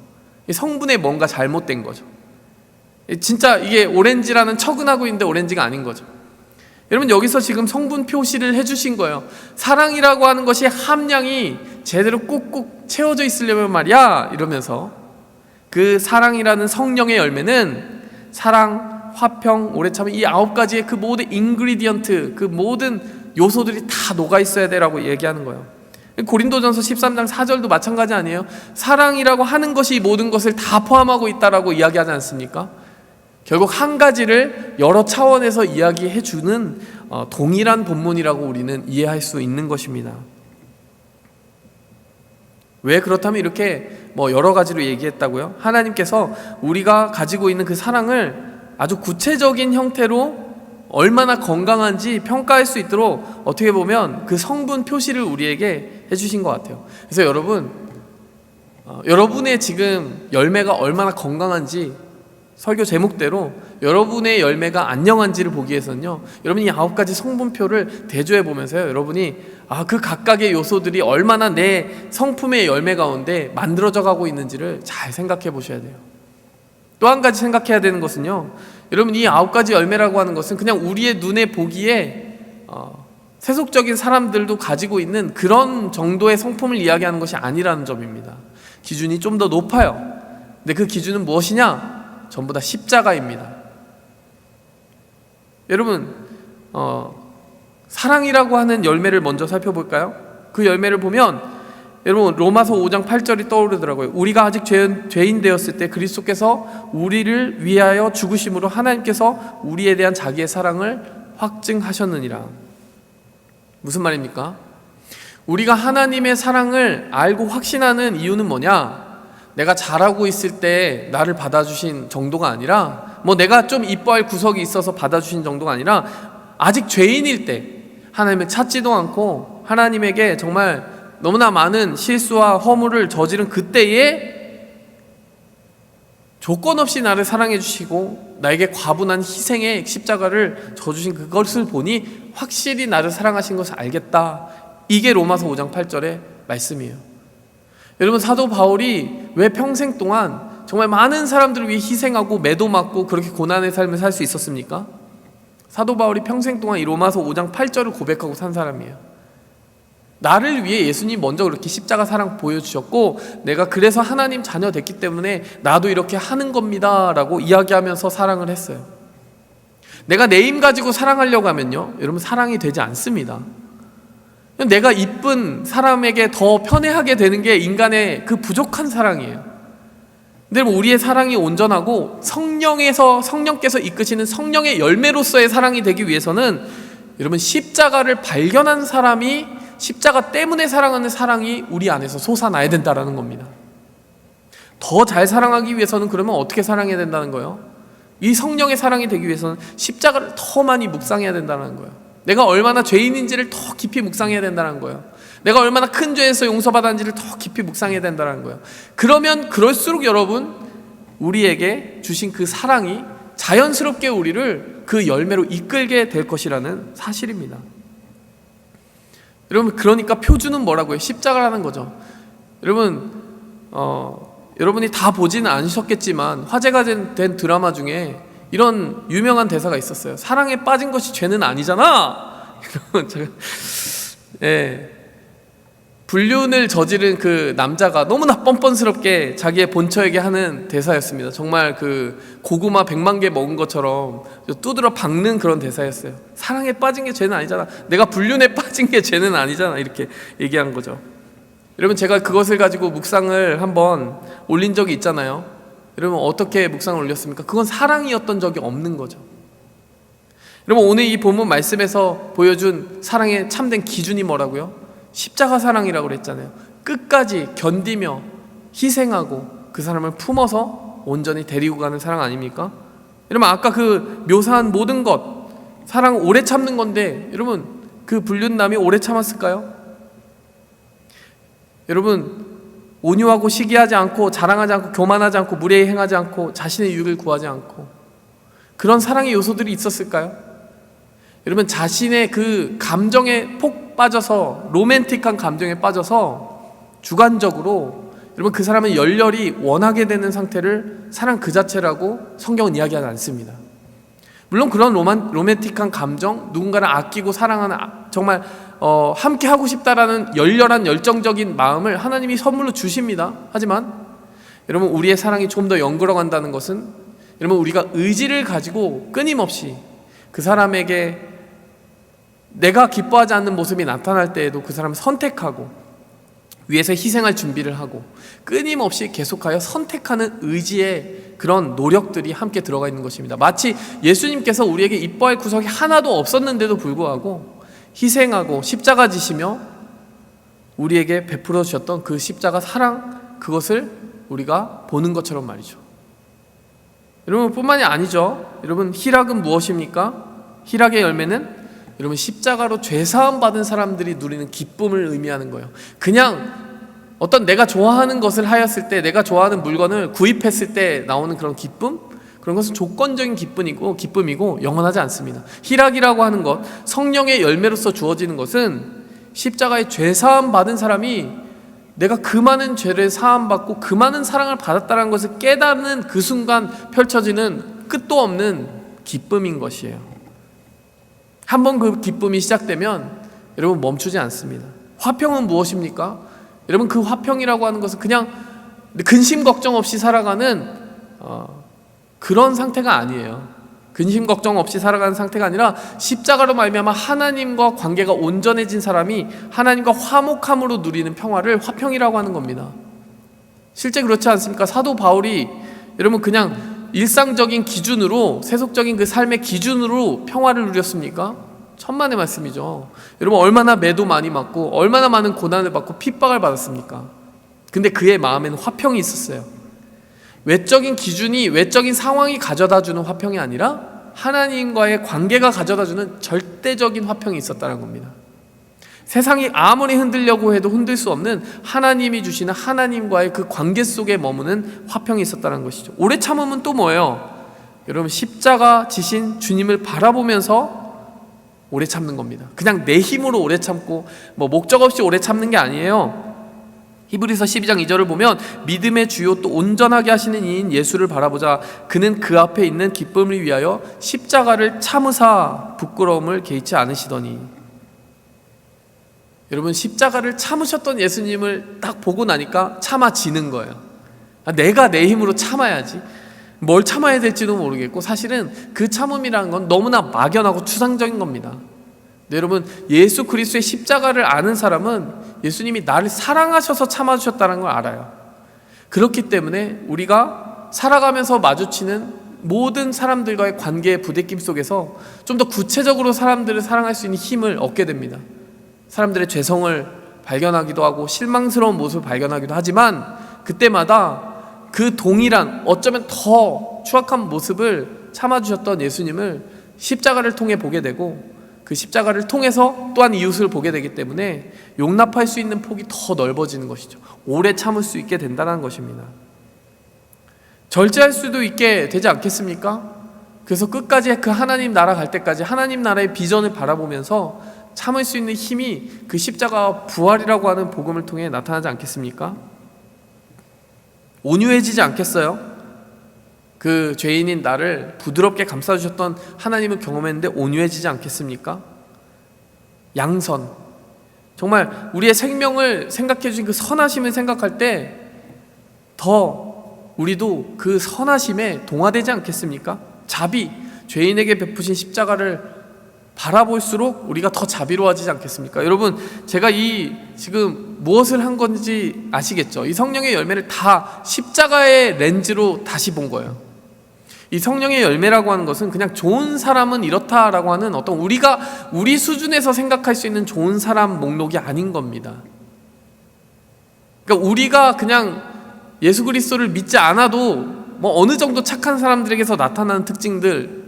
이 성분에 뭔가 잘못된 거죠. 진짜 이게 오렌지라는 척은 하고 있는데 오렌지가 아닌 거죠. 여러분 여기서 지금 성분 표시를 해주신 거예요. 사랑이라고 하는 것이 함량이 제대로 꾹꾹 채워져 있으려면 말이야 이러면서 그 사랑이라는 성령의 열매는 사랑, 화평, 오래 참음 이 9가지의 그 모든 인그리디언트 그 모든 요소들이 다 녹아 있어야 되라고 얘기하는 거예요. 고린도전서 13장 4절도 마찬가지 아니에요? 사랑이라고 하는 것이 모든 것을 다 포함하고 있다라고 이야기하지 않습니까? 결국 한 가지를 여러 차원에서 이야기해 주는 동일한 본문이라고 우리는 이해할 수 있는 것입니다. 왜 그렇다면 이렇게 뭐 여러 가지로 얘기했다고요? 하나님께서 우리가 가지고 있는 그 사랑을 아주 구체적인 형태로 얼마나 건강한지 평가할 수 있도록 어떻게 보면 그 성분 표시를 우리에게 해주신 것 같아요. 그래서 여러분, 여러분의 지금 열매가 얼마나 건강한지 설교 제목대로 여러분의 열매가 안녕한지를 보기 위해서는요, 여러분이 이 9가지 성분표를 대조해 보면서요, 여러분이 그 각각의 요소들이 얼마나 내 성품의 열매 가운데 만들어져 가고 있는지를 잘 생각해 보셔야 돼요. 또 한 가지 생각해야 되는 것은요, 여러분 이 9가지 열매라고 하는 것은 그냥 우리의 눈에 보기에 세속적인 사람들도 가지고 있는 그런 정도의 성품을 이야기하는 것이 아니라는 점입니다. 기준이 좀 더 높아요. 근데 그 기준은 무엇이냐? 전부 다 십자가입니다. 여러분 사랑이라고 하는 열매를 먼저 살펴볼까요? 그 열매를 보면 여러분 로마서 5장 8절이 떠오르더라고요. 우리가 아직 죄인 되었을 때 그리스도께서 우리를 위하여 죽으심으로 하나님께서 우리에 대한 자기의 사랑을 확증하셨느니라. 무슨 말입니까? 우리가 하나님의 사랑을 알고 확신하는 이유는 뭐냐? 내가 잘하고 있을 때 나를 받아주신 정도가 아니라 뭐 내가 좀 이뻐할 구석이 있어서 받아주신 정도가 아니라 아직 죄인일 때 하나님을 찾지도 않고 하나님에게 정말 너무나 많은 실수와 허물을 저지른 그때에 조건 없이 나를 사랑해 주시고 나에게 과분한 희생의 십자가를 져주신 그것을 보니 확실히 나를 사랑하신 것을 알겠다. 이게 로마서 5장 8절의 말씀이에요. 여러분 사도 바울이 왜 평생 동안 정말 많은 사람들을 위해 희생하고 매도 맞고 그렇게 고난의 삶을 살 수 있었습니까? 사도 바울이 평생 동안 이 로마서 5장 8절을 고백하고 산 사람이에요. 나를 위해 예수님 먼저 그렇게 십자가 사랑 보여주셨고 내가 그래서 하나님 자녀 됐기 때문에 나도 이렇게 하는 겁니다 라고 이야기하면서 사랑을 했어요. 내가 내 힘 가지고 사랑하려고 하면요, 여러분 사랑이 되지 않습니다. 내가 이쁜 사람에게 더 편애하게 되는 게 인간의 그 부족한 사랑이에요. 근데 우리의 사랑이 온전하고 성령께서 이끄시는 성령의 열매로서의 사랑이 되기 위해서는 여러분 십자가를 발견한 사람이 십자가 때문에 사랑하는 사랑이 우리 안에서 솟아나야 된다는 겁니다. 더 잘 사랑하기 위해서는 그러면 어떻게 사랑해야 된다는 거예요? 이 성령의 사랑이 되기 위해서는 십자가를 더 많이 묵상해야 된다는 거예요. 내가 얼마나 죄인인지를 더 깊이 묵상해야 된다는 거예요. 내가 얼마나 큰 죄에서 용서받았는지를 더 깊이 묵상해야 된다는 거예요. 그러면 그럴수록 여러분 우리에게 주신 그 사랑이 자연스럽게 우리를 그 열매로 이끌게 될 것이라는 사실입니다. 여러분, 그러니까 표준은 뭐라고요? 십자가라는 거죠. 여러분, 여러분이 다 보지는 않으셨겠지만 화제가 된 드라마 중에 이런 유명한 대사가 있었어요. 사랑에 빠진 것이 죄는 아니잖아. 불륜을 저지른 그 남자가 너무나 뻔뻔스럽게 자기의 본처에게 하는 대사였습니다. 정말 그 고구마 100만 개 먹은 것처럼 두드러 박는 그런 대사였어요. 사랑에 빠진 게 죄는 아니잖아. 내가 불륜에 빠진 게 죄는 아니잖아. 이렇게 얘기한 거죠. 여러분, 제가 그것을 가지고 묵상을 한번 올린 적이 있잖아요. 여러분, 어떻게 묵상을 올렸습니까? 그건 사랑이었던 적이 없는 거죠. 여러분, 오늘 이 본문 말씀에서 보여준 사랑의 참된 기준이 뭐라고요? 십자가 사랑이라고 그랬잖아요. 끝까지 견디며 희생하고 그 사람을 품어서 온전히 데리고 가는 사랑 아닙니까? 여러분, 아까 그 묘사한 모든 것, 사랑 오래 참는 건데, 여러분, 그 불륜남이 오래 참았을까요? 여러분, 온유하고 시기하지 않고 자랑하지 않고 교만하지 않고 무례히 행하지 않고 자신의 유익을 구하지 않고, 그런 사랑의 요소들이 있었을까요? 여러분, 자신의 그 감정에 폭 빠져서, 로맨틱한 감정에 빠져서 주관적으로, 여러분, 그 사람은 열렬히 원하게 되는 상태를 사랑 그 자체라고 성경은 이야기하지 않습니다. 물론 그런 로맨틱한 감정, 누군가를 아끼고 사랑하는, 정말 함께 하고 싶다라는 열렬한 열정적인 마음을 하나님이 선물로 주십니다. 하지만 여러분, 우리의 사랑이 좀 더 연결어 간다는 것은, 여러분, 우리가 의지를 가지고 끊임없이 그 사람에게 내가 기뻐하지 않는 모습이 나타날 때에도 그 사람을 선택하고 위해서 희생할 준비를 하고 끊임없이 계속하여 선택하는 의지의 그런 노력들이 함께 들어가 있는 것입니다. 마치 예수님께서 우리에게 이뻐할 구석이 하나도 없었는데도 불구하고 희생하고 십자가 지시며 우리에게 베풀어 주셨던 그 십자가 사랑, 그것을 우리가 보는 것처럼 말이죠. 여러분, 뿐만이 아니죠. 여러분, 희락은 무엇입니까? 희락의 열매는 여러분, 십자가로 죄사함 받은 사람들이 누리는 기쁨을 의미하는 거예요. 그냥 어떤 내가 좋아하는 것을 하였을 때, 내가 좋아하는 물건을 구입했을 때 나오는 그런 기쁨, 그런 것은 조건적인 기쁨이고 영원하지 않습니다. 희락이라고 하는 것, 성령의 열매로서 주어지는 것은 십자가의 죄사함 받은 사람이 내가 그 많은 죄를 사함받고 그 많은 사랑을 받았다는 것을 깨닫는 그 순간 펼쳐지는 끝도 없는 기쁨인 것이에요. 한번 그 기쁨이 시작되면 여러분, 멈추지 않습니다. 화평은 무엇입니까? 여러분, 그 화평이라고 하는 것은 그냥 근심 걱정 없이 살아가는 그런 상태가 아니에요. 근심 걱정 없이 살아가는 상태가 아니라 십자가로 말미암아 하나님과 관계가 온전해진 사람이 하나님과 화목함으로 누리는 평화를 화평이라고 하는 겁니다. 실제 그렇지 않습니까? 사도 바울이 여러분, 그냥 일상적인 기준으로, 세속적인 그 삶의 기준으로 평화를 누렸습니까? 천만의 말씀이죠. 여러분, 얼마나 매도 많이 맞고 얼마나 많은 고난을 받고 핍박을 받았습니까? 근데 그의 마음에는 화평이 있었어요. 외적인 기준이, 외적인 상황이 가져다주는 화평이 아니라 하나님과의 관계가 가져다주는 절대적인 화평이 있었다는 겁니다. 세상이 아무리 흔들려고 해도 흔들 수 없는 하나님이 주시는 하나님과의 그 관계 속에 머무는 화평이 있었다는 것이죠. 오래 참음은 또 뭐예요? 여러분, 십자가 지신 주님을 바라보면서 오래 참는 겁니다. 그냥 내 힘으로 오래 참고 목적 없이 오래 참는 게 아니에요. 히브리서 12장 2절을 보면 믿음의 주요 또 온전하게 하시는 이인 예수를 바라보자. 그는 그 앞에 있는 기쁨을 위하여 십자가를 참으사 부끄러움을 개의치 않으시더니. 여러분, 십자가를 참으셨던 예수님을 딱 보고 나니까 참아지는 거예요. 내가 내 힘으로 참아야지. 뭘 참아야 될지도 모르겠고, 사실은 그 참음이라는 건 너무나 막연하고 추상적인 겁니다. 근데 여러분, 예수 그리스도의 십자가를 아는 사람은 예수님이 나를 사랑하셔서 참아주셨다는 걸 알아요. 그렇기 때문에 우리가 살아가면서 마주치는 모든 사람들과의 관계의 부대낌 속에서 좀 더 구체적으로 사람들을 사랑할 수 있는 힘을 얻게 됩니다. 사람들의 죄성을 발견하기도 하고 실망스러운 모습을 발견하기도 하지만, 그때마다 그 동일한, 어쩌면 더 추악한 모습을 참아주셨던 예수님을 십자가를 통해 보게 되고, 그 십자가를 통해서 또한 이웃을 보게 되기 때문에 용납할 수 있는 폭이 더 넓어지는 것이죠. 오래 참을 수 있게 된다는 것입니다. 절제할 수도 있게 되지 않겠습니까? 그래서 끝까지 그 하나님 나라 갈 때까지 하나님 나라의 비전을 바라보면서 참을 수 있는 힘이 그 십자가 부활이라고 하는 복음을 통해 나타나지 않겠습니까? 온유해지지 않겠어요? 그 죄인인 나를 부드럽게 감싸주셨던 하나님을 경험했는데 온유해지지 않겠습니까? 양선, 정말 우리의 생명을 생각해 주신 그 선하심을 생각할 때 더 우리도 그 선하심에 동화되지 않겠습니까? 자비, 죄인에게 베푸신 십자가를 바라볼수록 우리가 더 자비로워지지 않겠습니까? 여러분, 제가 이 지금 무엇을 한 건지 아시겠죠? 이 성령의 열매를 다 십자가의 렌즈로 다시 본 거예요. 이 성령의 열매라고 하는 것은 그냥 좋은 사람은 이렇다라고 하는 어떤 우리 수준에서 생각할 수 있는 좋은 사람 목록이 아닌 겁니다. 그러니까 우리가 그냥 예수 그리스도를 믿지 않아도 뭐 어느 정도 착한 사람들에게서 나타나는 특징들,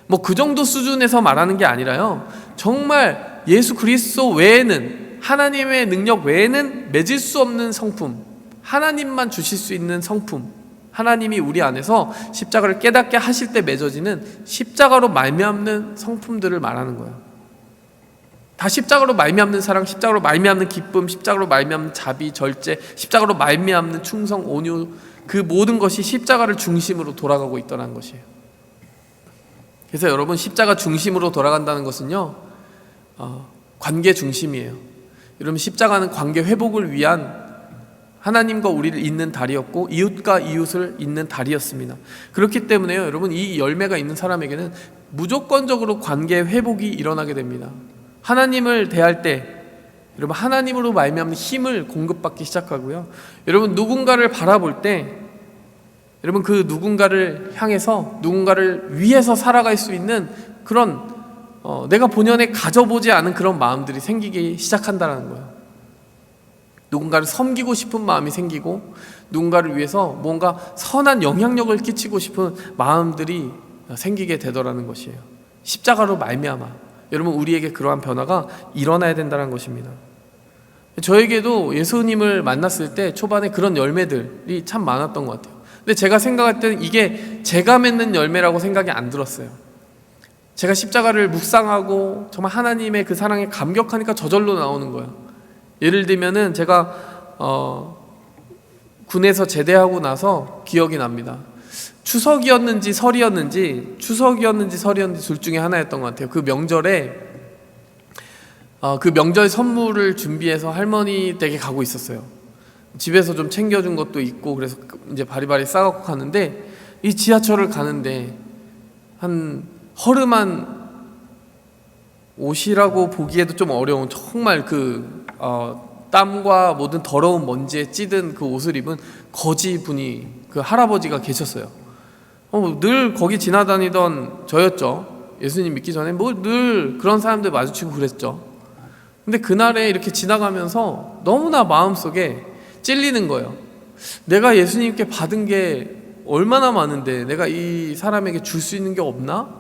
뭐 그 정도 수준에서 말하는 게 아니라요, 정말 예수 그리스도 외에는, 하나님의 능력 외에는 맺을 수 없는 성품, 하나님만 주실 수 있는 성품, 하나님이 우리 안에서 십자가를 깨닫게 하실 때 맺어지는 십자가로 말미암는 성품들을 말하는 거예요. 다 십자가로 말미암는 사랑, 십자가로 말미암는 기쁨, 십자가로 말미암는 자비, 절제, 십자가로 말미암는 충성, 온유, 그 모든 것이 십자가를 중심으로 돌아가고 있다는 것이에요. 그래서 여러분, 십자가 중심으로 돌아간다는 것은요, 관계 중심이에요. 여러분, 십자가는 관계 회복을 위한 하나님과 우리를 잇는 다리였고 이웃과 이웃을 잇는 다리였습니다. 그렇기 때문에요, 여러분, 이 열매가 있는 사람에게는 무조건적으로 관계 회복이 일어나게 됩니다. 하나님을 대할 때 여러분, 하나님으로 말미암는 힘을 공급받기 시작하고요, 여러분, 누군가를 바라볼 때 여러분, 그 누군가를 향해서, 누군가를 위해서 살아갈 수 있는 그런 내가 본연에 가져보지 않은 그런 마음들이 생기기 시작한다는 거예요. 누군가를 섬기고 싶은 마음이 생기고, 누군가를 위해서 뭔가 선한 영향력을 끼치고 싶은 마음들이 생기게 되더라는 것이에요. 십자가로 말미암아 여러분, 우리에게 그러한 변화가 일어나야 된다는 것입니다. 저에게도 예수님을 만났을 때 초반에 그런 열매들이 참 많았던 것 같아요. 근데 제가 생각할 때는 이게 제가 맺는 열매라고 생각이 안 들었어요. 제가 십자가를 묵상하고 정말 하나님의 그 사랑에 감격하니까 저절로 나오는 거예요. 예를 들면은 제가 군에서 제대하고 나서 기억이 납니다. 추석이었는지 설이었는지 둘 중에 하나였던 것 같아요. 그 명절에 그 명절 선물을 준비해서 할머니 댁에 가고 있었어요. 집에서 좀 챙겨준 것도 있고, 그래서 이제 바리바리 싸갖고 가는데, 이 지하철을 가는데 한 허름한 옷이라고 보기에도 좀 어려운, 정말 땀과 모든 더러운 먼지에 찌든 그 옷을 입은 거지 분이, 그 할아버지가 계셨어요. 늘 거기 지나다니던 저였죠. 예수님 믿기 전에 뭐 늘 그런 사람들 마주치고 그랬죠. 근데 그날에 이렇게 지나가면서 너무나 마음속에 찔리는 거예요. 내가 예수님께 받은 게 얼마나 많은데 내가 이 사람에게 줄 수 있는 게 없나?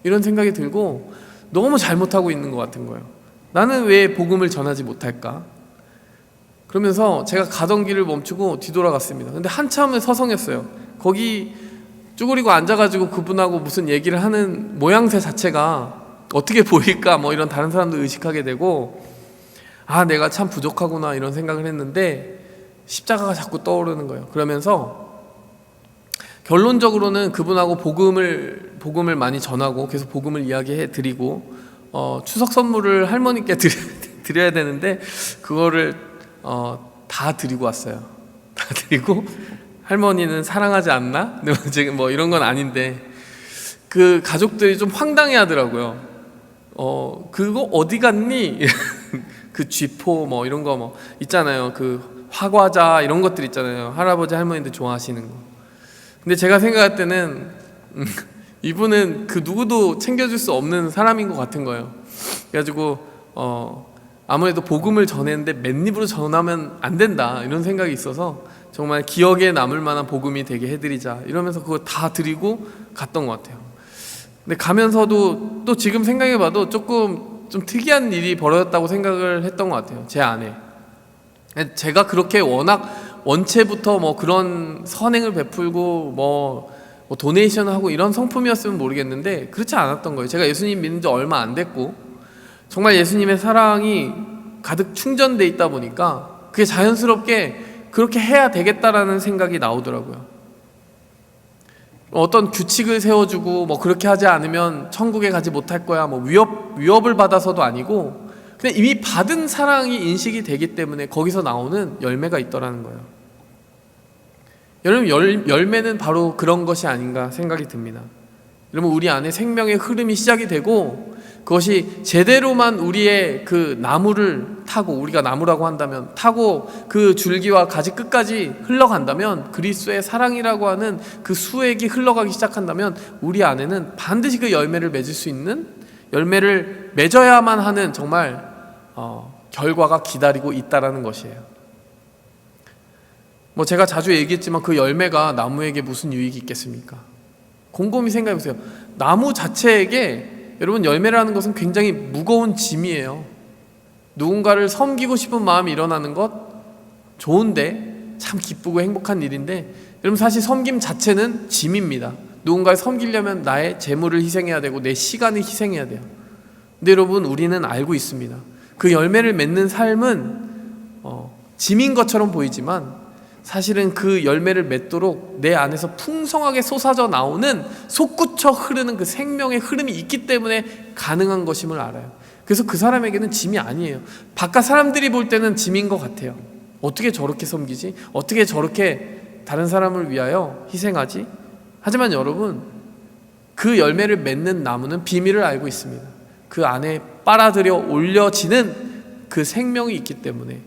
이런 생각이 들고 너무 잘못하고 있는 것 같은 거예요. 나는 왜 복음을 전하지 못할까? 그러면서 제가 가던 길을 멈추고 뒤돌아갔습니다. 근데 한참을 서성였어요. 거기 쭈그리고 앉아가지고 그분하고 무슨 얘기를 하는 모양새 자체가 어떻게 보일까, 뭐 이런 다른 사람들 의식하게 되고, 내가 참 부족하구나 이런 생각을 했는데 십자가가 자꾸 떠오르는 거예요. 그러면서 결론적으로는 그분하고 복음을 많이 전하고 계속 복음을 이야기해 드리고, 추석 선물을 할머니께 드려야 되는데 그거를 다 드리고 왔어요. 다 드리고, 할머니는 사랑하지 않나? 지금 뭐 이런 건 아닌데, 그 가족들이 좀 황당해 하더라고요. 그거 어디 갔니? 그 쥐포 뭐 이런 거 뭐 있잖아요. 그 화과자 이런 것들 있잖아요. 할아버지 할머니들 좋아하시는 거. 근데 제가 생각할 때는 이분은 그 누구도 챙겨줄 수 없는 사람인 것 같은 거예요. 그래가지고 아무래도 복음을 전했는데 맨입으로 전하면 안 된다 이런 생각이 있어서 정말 기억에 남을 만한 복음이 되게 해드리자 이러면서 그거 다 드리고 갔던 것 같아요. 근데 가면서도 또 지금 생각해봐도 조금 좀 특이한 일이 벌어졌다고 생각을 했던 것 같아요. 제 안에. 제가 그렇게 워낙 원체부터 뭐 그런 선행을 베풀고 뭐 도네이션을 하고 이런 성품이었으면 모르겠는데 그렇지 않았던 거예요. 제가 예수님 믿는 지 얼마 안 됐고, 정말 예수님의 사랑이 가득 충전돼 있다 보니까 그게 자연스럽게 그렇게 해야 되겠다라는 생각이 나오더라고요. 어떤 규칙을 세워주고 뭐 그렇게 하지 않으면 천국에 가지 못할 거야, 뭐 위협을 받아서도 아니고 그냥 이미 받은 사랑이 인식이 되기 때문에 거기서 나오는 열매가 있더라는 거예요. 여러분, 열매는 바로 그런 것이 아닌가 생각이 듭니다. 여러분, 우리 안에 생명의 흐름이 시작이 되고 그것이 제대로만 우리의 그 나무를 타고, 우리가 나무라고 한다면 타고 그 줄기와 가지 끝까지 흘러간다면, 그리스도의 사랑이라고 하는 그 수액이 흘러가기 시작한다면 우리 안에는 반드시 그 열매를 맺을 수 있는, 열매를 맺어야만 하는 정말 결과가 기다리고 있다라는 것이에요. 뭐 제가 자주 얘기했지만 그 열매가 나무에게 무슨 유익이 있겠습니까? 곰곰이 생각해 보세요. 나무 자체에게 여러분, 열매라는 것은 굉장히 무거운 짐이에요. 누군가를 섬기고 싶은 마음이 일어나는 것 좋은데, 참 기쁘고 행복한 일인데, 여러분 사실 섬김 자체는 짐입니다. 누군가를 섬기려면 나의 재물을 희생해야 되고 내 시간을 희생해야 돼요. 근데 여러분, 우리는 알고 있습니다. 그 열매를 맺는 삶은 짐인 것처럼 보이지만 사실은 그 열매를 맺도록 내 안에서 풍성하게 솟아져 나오는, 솟구쳐 흐르는 그 생명의 흐름이 있기 때문에 가능한 것임을 알아요. 그래서 그 사람에게는 짐이 아니에요. 바깥 사람들이 볼 때는 짐인 것 같아요. 어떻게 저렇게 섬기지? 어떻게 저렇게 다른 사람을 위하여 희생하지? 하지만 여러분, 그 열매를 맺는 나무는 비밀을 알고 있습니다. 그 안에 빨아들여 올려지는 그 생명이 있기 때문에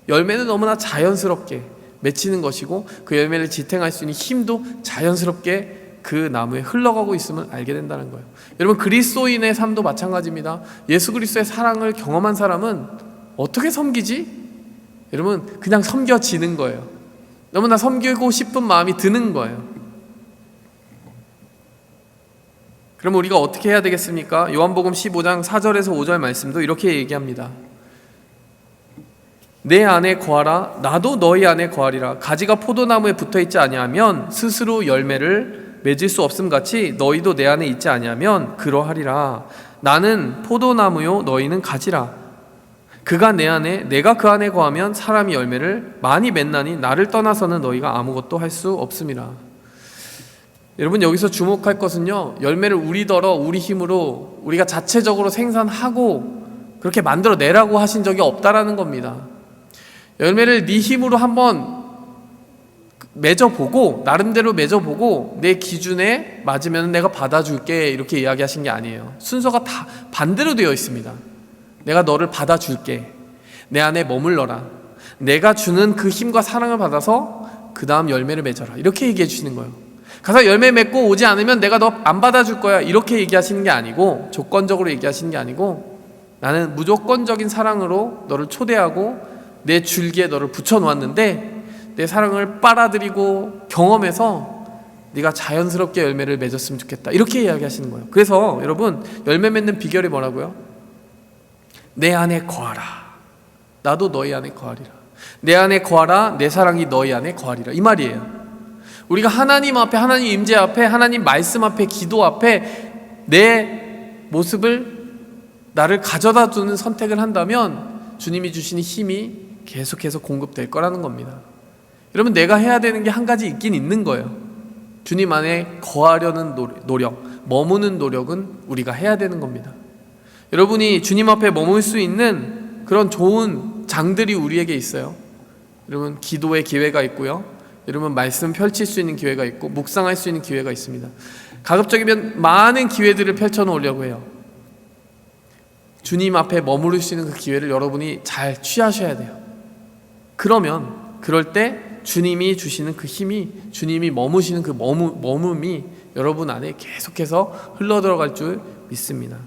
열매는 너무나 자연스럽게 맺히는 것이고, 그 열매를 지탱할 수 있는 힘도 자연스럽게 그 나무에 흘러가고 있음을 알게 된다는 거예요. 여러분, 그리스도인의 삶도 마찬가지입니다. 예수 그리스도의 사랑을 경험한 사람은 어떻게 섬기지? 여러분, 그냥 섬겨지는 거예요. 너무나 섬기고 싶은 마음이 드는 거예요. 그럼 우리가 어떻게 해야 되겠습니까? 요한복음 15장 4절에서 5절 말씀도 이렇게 얘기합니다. 내 안에 거하라, 나도 너희 안에 거하리라. 가지가 포도나무에 붙어있지 아니하면 스스로 열매를 맺을 수 없음같이 너희도 내 안에 있지 아니하면 그러하리라. 나는 포도나무요 너희는 가지라. 그가 내 안에, 내가 그 안에 거하면 사람이 열매를 많이 맺나니 나를 떠나서는 너희가 아무것도 할 수 없음이라. 여러분, 여기서 주목할 것은요, 열매를 우리 힘으로 우리가 자체적으로 생산하고 그렇게 만들어내라고 하신 적이 없다라는 겁니다. 열매를 네 힘으로 한번 맺어보고, 나름대로 맺어보고 내 기준에 맞으면 내가 받아줄게, 이렇게 이야기하신 게 아니에요. 순서가 다 반대로 되어 있습니다. 내가 너를 받아줄게, 내 안에 머물러라, 내가 주는 그 힘과 사랑을 받아서 그 다음 열매를 맺어라, 이렇게 얘기해 주시는 거예요. 가서 열매 맺고 오지 않으면 내가 너 안 받아줄 거야, 이렇게 얘기하시는 게 아니고, 조건적으로 얘기하시는 게 아니고, 나는 무조건적인 사랑으로 너를 초대하고 내 줄기에 너를 붙여놓았는데 내 사랑을 빨아들이고 경험해서 네가 자연스럽게 열매를 맺었으면 좋겠다, 이렇게 이야기하시는 거예요. 그래서 여러분, 열매 맺는 비결이 뭐라고요? 내 안에 거하라, 나도 너희 안에 거하리라. 내 안에 거하라, 내 사랑이 너희 안에 거하리라, 이 말이에요. 우리가 하나님 앞에, 하나님 임재 앞에, 하나님 말씀 앞에, 기도 앞에 내 모습을, 나를 가져다 두는 선택을 한다면 주님이 주시는 힘이 계속해서 공급될 거라는 겁니다. 여러분, 내가 해야 되는 게 한 가지 있긴 있는 거예요. 주님 안에 거하려는 노력, 머무는 노력은 우리가 해야 되는 겁니다. 여러분이 주님 앞에 머물 수 있는 그런 좋은 장들이 우리에게 있어요. 여러분, 기도의 기회가 있고요, 여러분 말씀 펼칠 수 있는 기회가 있고, 묵상할 수 있는 기회가 있습니다. 가급적이면 많은 기회들을 펼쳐놓으려고 해요. 주님 앞에 머무를 수 있는 그 기회를 여러분이 잘 취하셔야 돼요. 그러면 그럴 때 주님이 주시는 그 힘이, 주님이 머무시는 그 머금이 여러분 안에 계속해서 흘러들어갈 줄 믿습니다.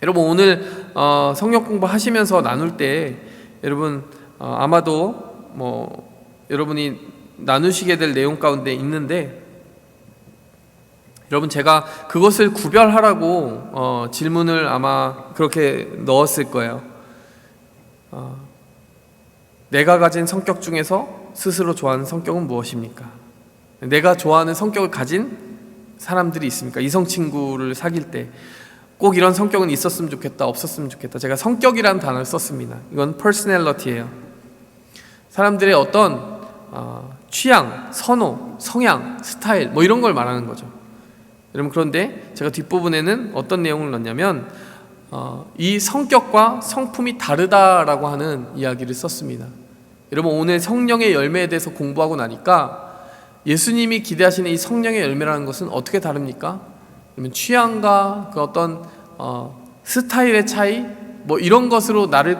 여러분, 오늘 성경 공부하시면서 나눌 때 여러분 아마도 여러분이 나누시게 될 내용 가운데 있는데, 여러분 제가 그것을 구별하라고 질문을 아마 그렇게 넣었을 거예요. 내가 가진 성격 중에서 스스로 좋아하는 성격은 무엇입니까? 내가 좋아하는 성격을 가진 사람들이 있습니까? 이성 친구를 사귈 때 꼭 이런 성격은 있었으면 좋겠다, 없었으면 좋겠다. 제가 성격이라는 단어를 썼습니다. 이건 personality예요. 사람들의 어떤 취향, 선호, 성향, 스타일 뭐 이런 걸 말하는 거죠. 여러분, 그런데 제가 뒷부분에는 어떤 내용을 넣냐면 이 성격과 성품이 다르다라고 하는 이야기를 썼습니다. 여러분, 오늘 성령의 열매에 대해서 공부하고 나니까 예수님이 기대하시는 이 성령의 열매라는 것은 어떻게 다릅니까? 그러면 취향과 그 어떤 스타일의 차이 뭐 이런 것으로 나를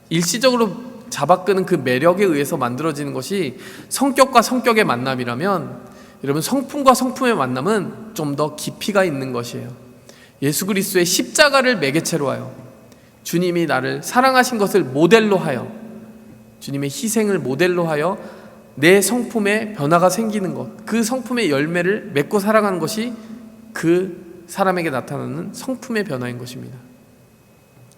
일시적으로 잡아끄는 그 매력에 의해서 만들어지는 것이 성격과 성격의 만남이라면, 여러분, 성품과 성품의 만남은 좀 더 깊이가 있는 것이에요. 예수 그리스도의 십자가를 매개체로 하여 주님이 나를 사랑하신 것을 모델로 하여, 주님의 희생을 모델로 하여 내 성품에 변화가 생기는 것, 그 성품의 열매를 맺고 살아가는 것이 그 사람에게 나타나는 성품의 변화인 것입니다.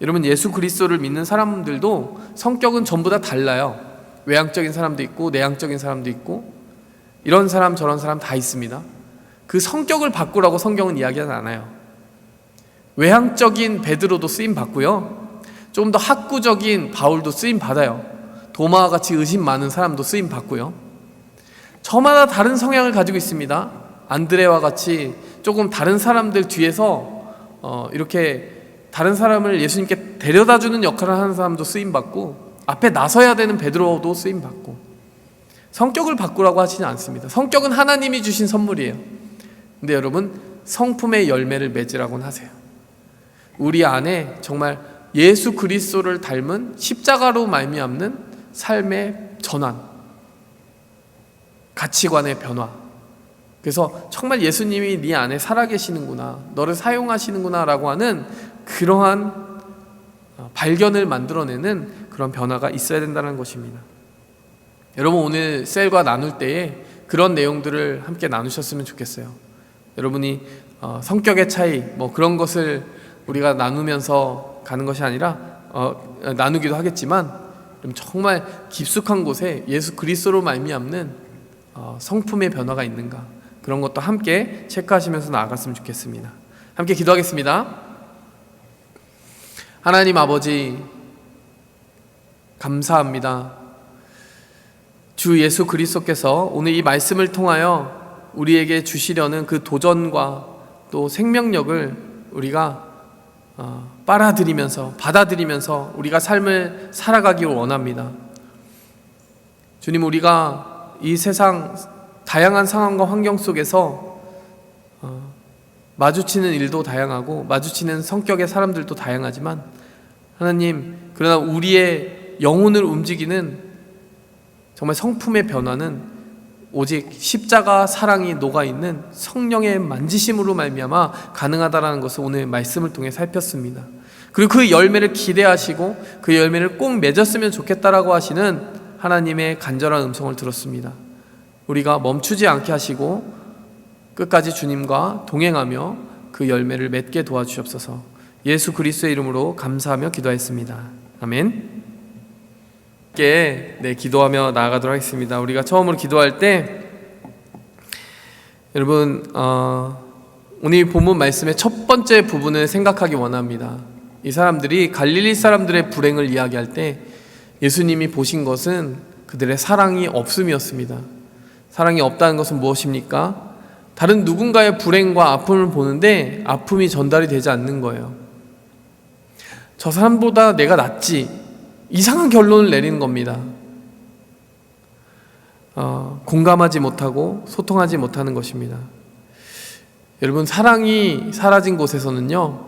여러분, 예수 그리스도를 믿는 사람들도 성격은 전부 다 달라요. 외향적인 사람도 있고 내향적인 사람도 있고 이런 사람 저런 사람 다 있습니다. 그 성격을 바꾸라고 성경은 이야기하지 않아요. 외향적인 베드로도 쓰임 받고요, 좀 더 학구적인 바울도 쓰임 받아요. 도마와 같이 의심 많은 사람도 쓰임 받고요. 저마다 다른 성향을 가지고 있습니다. 안드레와 같이 조금 다른 사람들 뒤에서 이렇게 다른 사람을 예수님께 데려다주는 역할을 하는 사람도 쓰임받고, 앞에 나서야 되는 베드로도 쓰임받고, 성격을 바꾸라고 하지는 않습니다. 성격은 하나님이 주신 선물이에요. 근데 여러분, 성품의 열매를 맺으라고는 하세요. 우리 안에 정말 예수 그리스도를 닮은 십자가로 말미암는 삶의 전환, 가치관의 변화. 그래서 정말 예수님이 네 안에 살아계시는구나, 너를 사용하시는구나 라고 하는 그러한 발견을 만들어내는 그런 변화가 있어야 된다는 것입니다. 여러분, 오늘 셀과 나눌 때에 그런 내용들을 함께 나누셨으면 좋겠어요. 여러분이 성격의 차이 뭐 그런 것을 우리가 나누면서 가는 것이 아니라 나누기도 하겠지만, 정말 깊숙한 곳에 예수 그리스도로 말미암는 성품의 변화가 있는가, 그런 것도 함께 체크하시면서 나아갔으면 좋겠습니다. 함께 기도하겠습니다. 하나님 아버지, 감사합니다. 주 예수 그리스도께서 오늘 이 말씀을 통하여 우리에게 주시려는 그 도전과 또 생명력을 우리가 빨아들이면서 받아들이면서 우리가 삶을 살아가기 원합니다. 주님, 우리가 이 세상 다양한 상황과 환경 속에서 마주치는 일도 다양하고 마주치는 성격의 사람들도 다양하지만, 하나님, 그러나 우리의 영혼을 움직이는 정말 성품의 변화는 오직 십자가 사랑이 녹아있는 성령의 만지심으로 말미암아 가능하다라는 것을 오늘 말씀을 통해 살폈습니다. 그리고 그 열매를 기대하시고 그 열매를 꼭 맺었으면 좋겠다라고 하시는 하나님의 간절한 음성을 들었습니다. 우리가 멈추지 않게 하시고 끝까지 주님과 동행하며 그 열매를 맺게 도와주옵소서. 예수 그리스도의 이름으로 감사하며 기도했습니다. 아멘. 함께 기도하며 나아가도록 하겠습니다. 우리가 처음으로 기도할 때, 여러분, 오늘 본문 말씀의 첫 번째 부분을 생각하기 원합니다. 이 사람들이 갈릴리 사람들의 불행을 이야기할 때 예수님이 보신 것은 그들의 사랑이 없음이었습니다. 사랑이 없다는 것은 무엇입니까? 다른 누군가의 불행과 아픔을 보는데 아픔이 전달이 되지 않는 거예요. 저 사람보다 내가 낫지, 이상한 결론을 내리는 겁니다. 공감하지 못하고 소통하지 못하는 것입니다. 여러분, 사랑이 사라진 곳에서는요,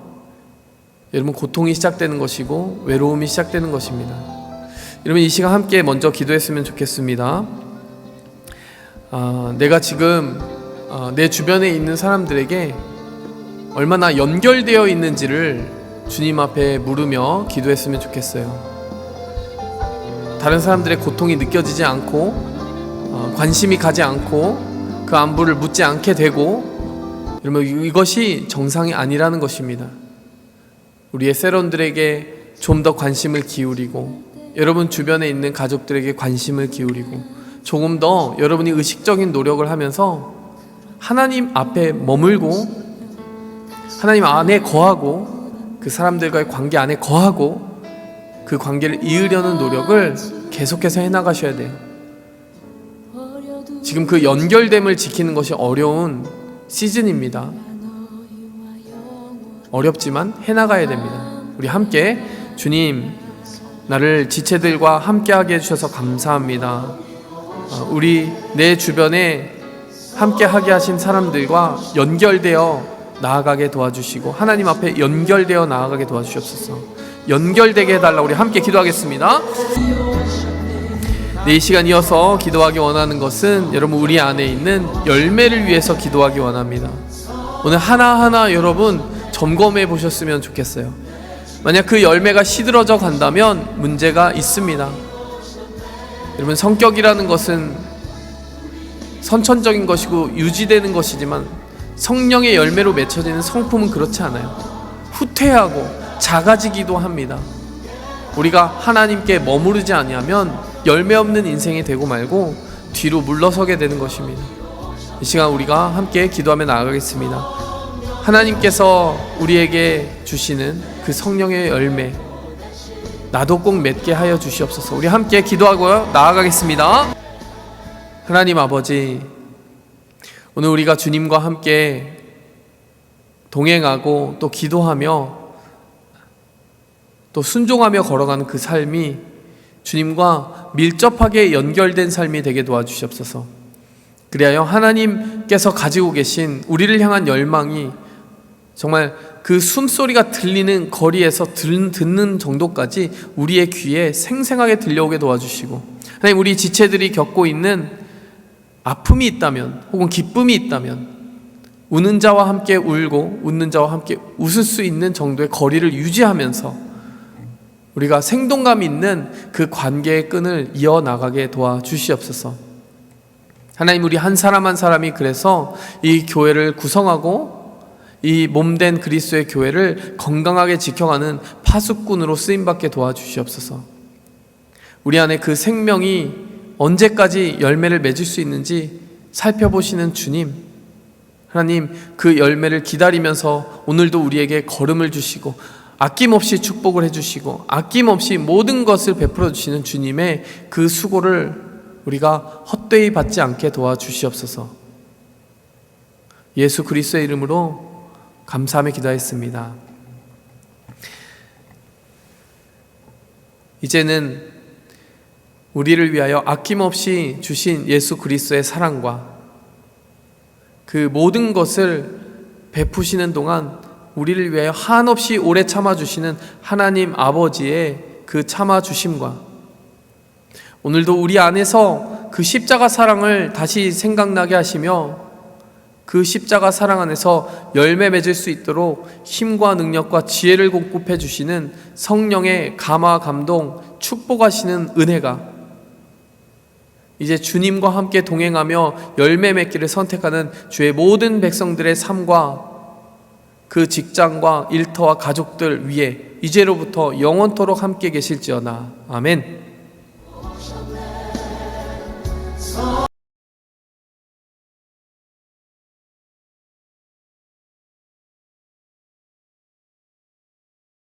여러분, 고통이 시작되는 것이고 외로움이 시작되는 것입니다. 여러분, 이 시간 함께 먼저 기도했으면 좋겠습니다. 내가 지금 내 주변에 있는 사람들에게 얼마나 연결되어 있는지를 주님 앞에 물으며 기도했으면 좋겠어요. 다른 사람들의 고통이 느껴지지 않고 관심이 가지 않고 그 안부를 묻지 않게 되고, 여러분, 이것이 정상이 아니라는 것입니다. 우리의 세론들에게 좀 더 관심을 기울이고, 여러분 주변에 있는 가족들에게 관심을 기울이고, 조금 더 여러분이 의식적인 노력을 하면서 하나님 앞에 머물고 하나님 안에 거하고 그 사람들과의 관계 안에 거하고 그 관계를 이으려는 노력을 계속해서 해나가셔야 돼요. 지금 그 연결됨을 지키는 것이 어려운 시즌입니다. 어렵지만 해나가야 됩니다. 우리 함께 주님, 나를 지체들과 함께하게 해주셔서 감사합니다. 우리 내 주변에 함께하게 하신 사람들과 연결되어 나아가게 도와주시고 하나님 앞에 연결되어 나아가게 도와주시옵소서. 연결되게 해달라고 우리 함께 기도하겠습니다. 네, 이 시간 이어서 기도하기 원하는 것은 여러분 우리 안에 있는 열매를 위해서 기도하기 원합니다. 오늘 하나하나 여러분 점검해 보셨으면 좋겠어요. 만약 그 열매가 시들어져 간다면 문제가 있습니다. 여러분, 성격이라는 것은 선천적인 것이고 유지되는 것이지만 성령의 열매로 맺혀지는 성품은 그렇지 않아요. 후퇴하고 작아지기도 합니다. 우리가 하나님께 머무르지 아니하면 열매 없는 인생이 되고 말고 뒤로 물러서게 되는 것입니다. 이 시간 우리가 함께 기도하며 나아가겠습니다. 하나님께서 우리에게 주시는 그 성령의 열매, 나도 꼭 맺게 하여 주시옵소서. 우리 함께 기도하고 나아가겠습니다. 하나님 아버지, 오늘 우리가 주님과 함께 동행하고 또 기도하며 또 순종하며 걸어가는 그 삶이 주님과 밀접하게 연결된 삶이 되게 도와주시옵소서. 그리하여 하나님께서 가지고 계신 우리를 향한 열망이 정말 그 숨소리가 들리는 거리에서 듣는 정도까지 우리의 귀에 생생하게 들려오게 도와주시고, 하나님, 우리 지체들이 겪고 있는 아픔이 있다면 혹은 기쁨이 있다면 우는 자와 함께 울고 웃는 자와 함께 웃을 수 있는 정도의 거리를 유지하면서 우리가 생동감 있는 그 관계의 끈을 이어나가게 도와주시옵소서. 하나님, 우리 한 사람 한 사람이 그래서 이 교회를 구성하고 이 몸된 그리스도의 교회를 건강하게 지켜가는 파수꾼으로 쓰임받게 도와주시옵소서. 우리 안에 그 생명이 언제까지 열매를 맺을 수 있는지 살펴보시는 주님, 하나님, 그 열매를 기다리면서 오늘도 우리에게 걸음을 주시고 아낌없이 축복을 해주시고 아낌없이 모든 것을 베풀어 주시는 주님의 그 수고를 우리가 헛되이 받지 않게 도와주시옵소서. 예수 그리스도의 이름으로 감사하며 기도했습니다. 이제는 우리를 위하여 아낌없이 주신 예수 그리스도의 사랑과 그 모든 것을 베푸시는 동안 우리를 위하여 한없이 오래 참아주시는 하나님 아버지의 그 참아주심과 오늘도 우리 안에서 그 십자가 사랑을 다시 생각나게 하시며 그 십자가 사랑 안에서 열매 맺을 수 있도록 힘과 능력과 지혜를 공급해 주시는 성령의 감화 감동 축복하시는 은혜가 이제 주님과 함께 동행하며 열매 맺기를 선택하는 주의 모든 백성들의 삶과 그 직장과 일터와 가족들 위에 이제로부터 영원토록 함께 계실지어다. 아멘.